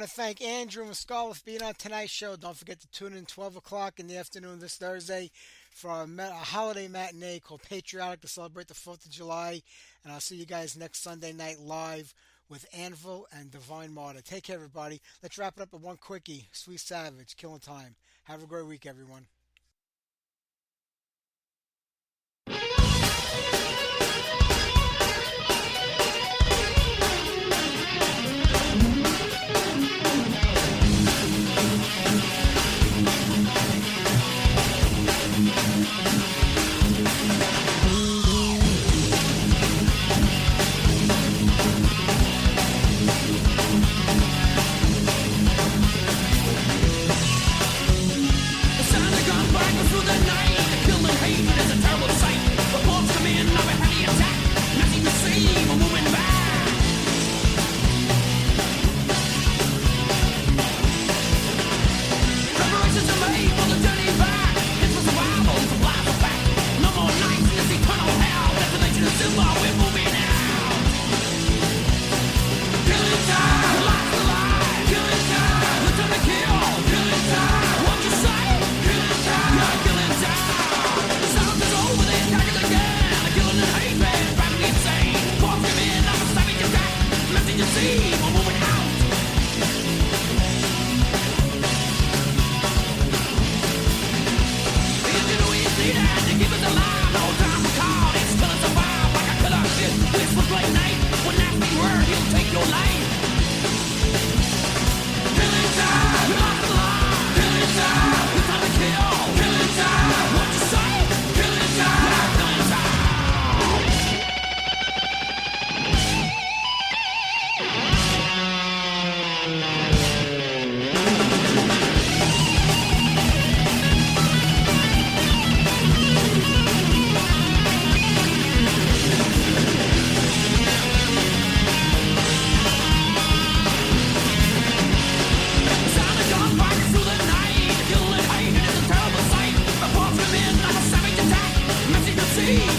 Speaker 2: to thank Andrew and Scarlett for being on tonight's show. Don't forget to tune in 12 o'clock in the afternoon this Thursday for a holiday matinee called Patriotic to celebrate the 4th of July. And I'll see you guys next Sunday night live with Anvil and Divine Martyr. Take care, everybody. Let's wrap it up with one quickie. Sweet Savage, Killing Time. Have a great week, everyone.
Speaker 5: See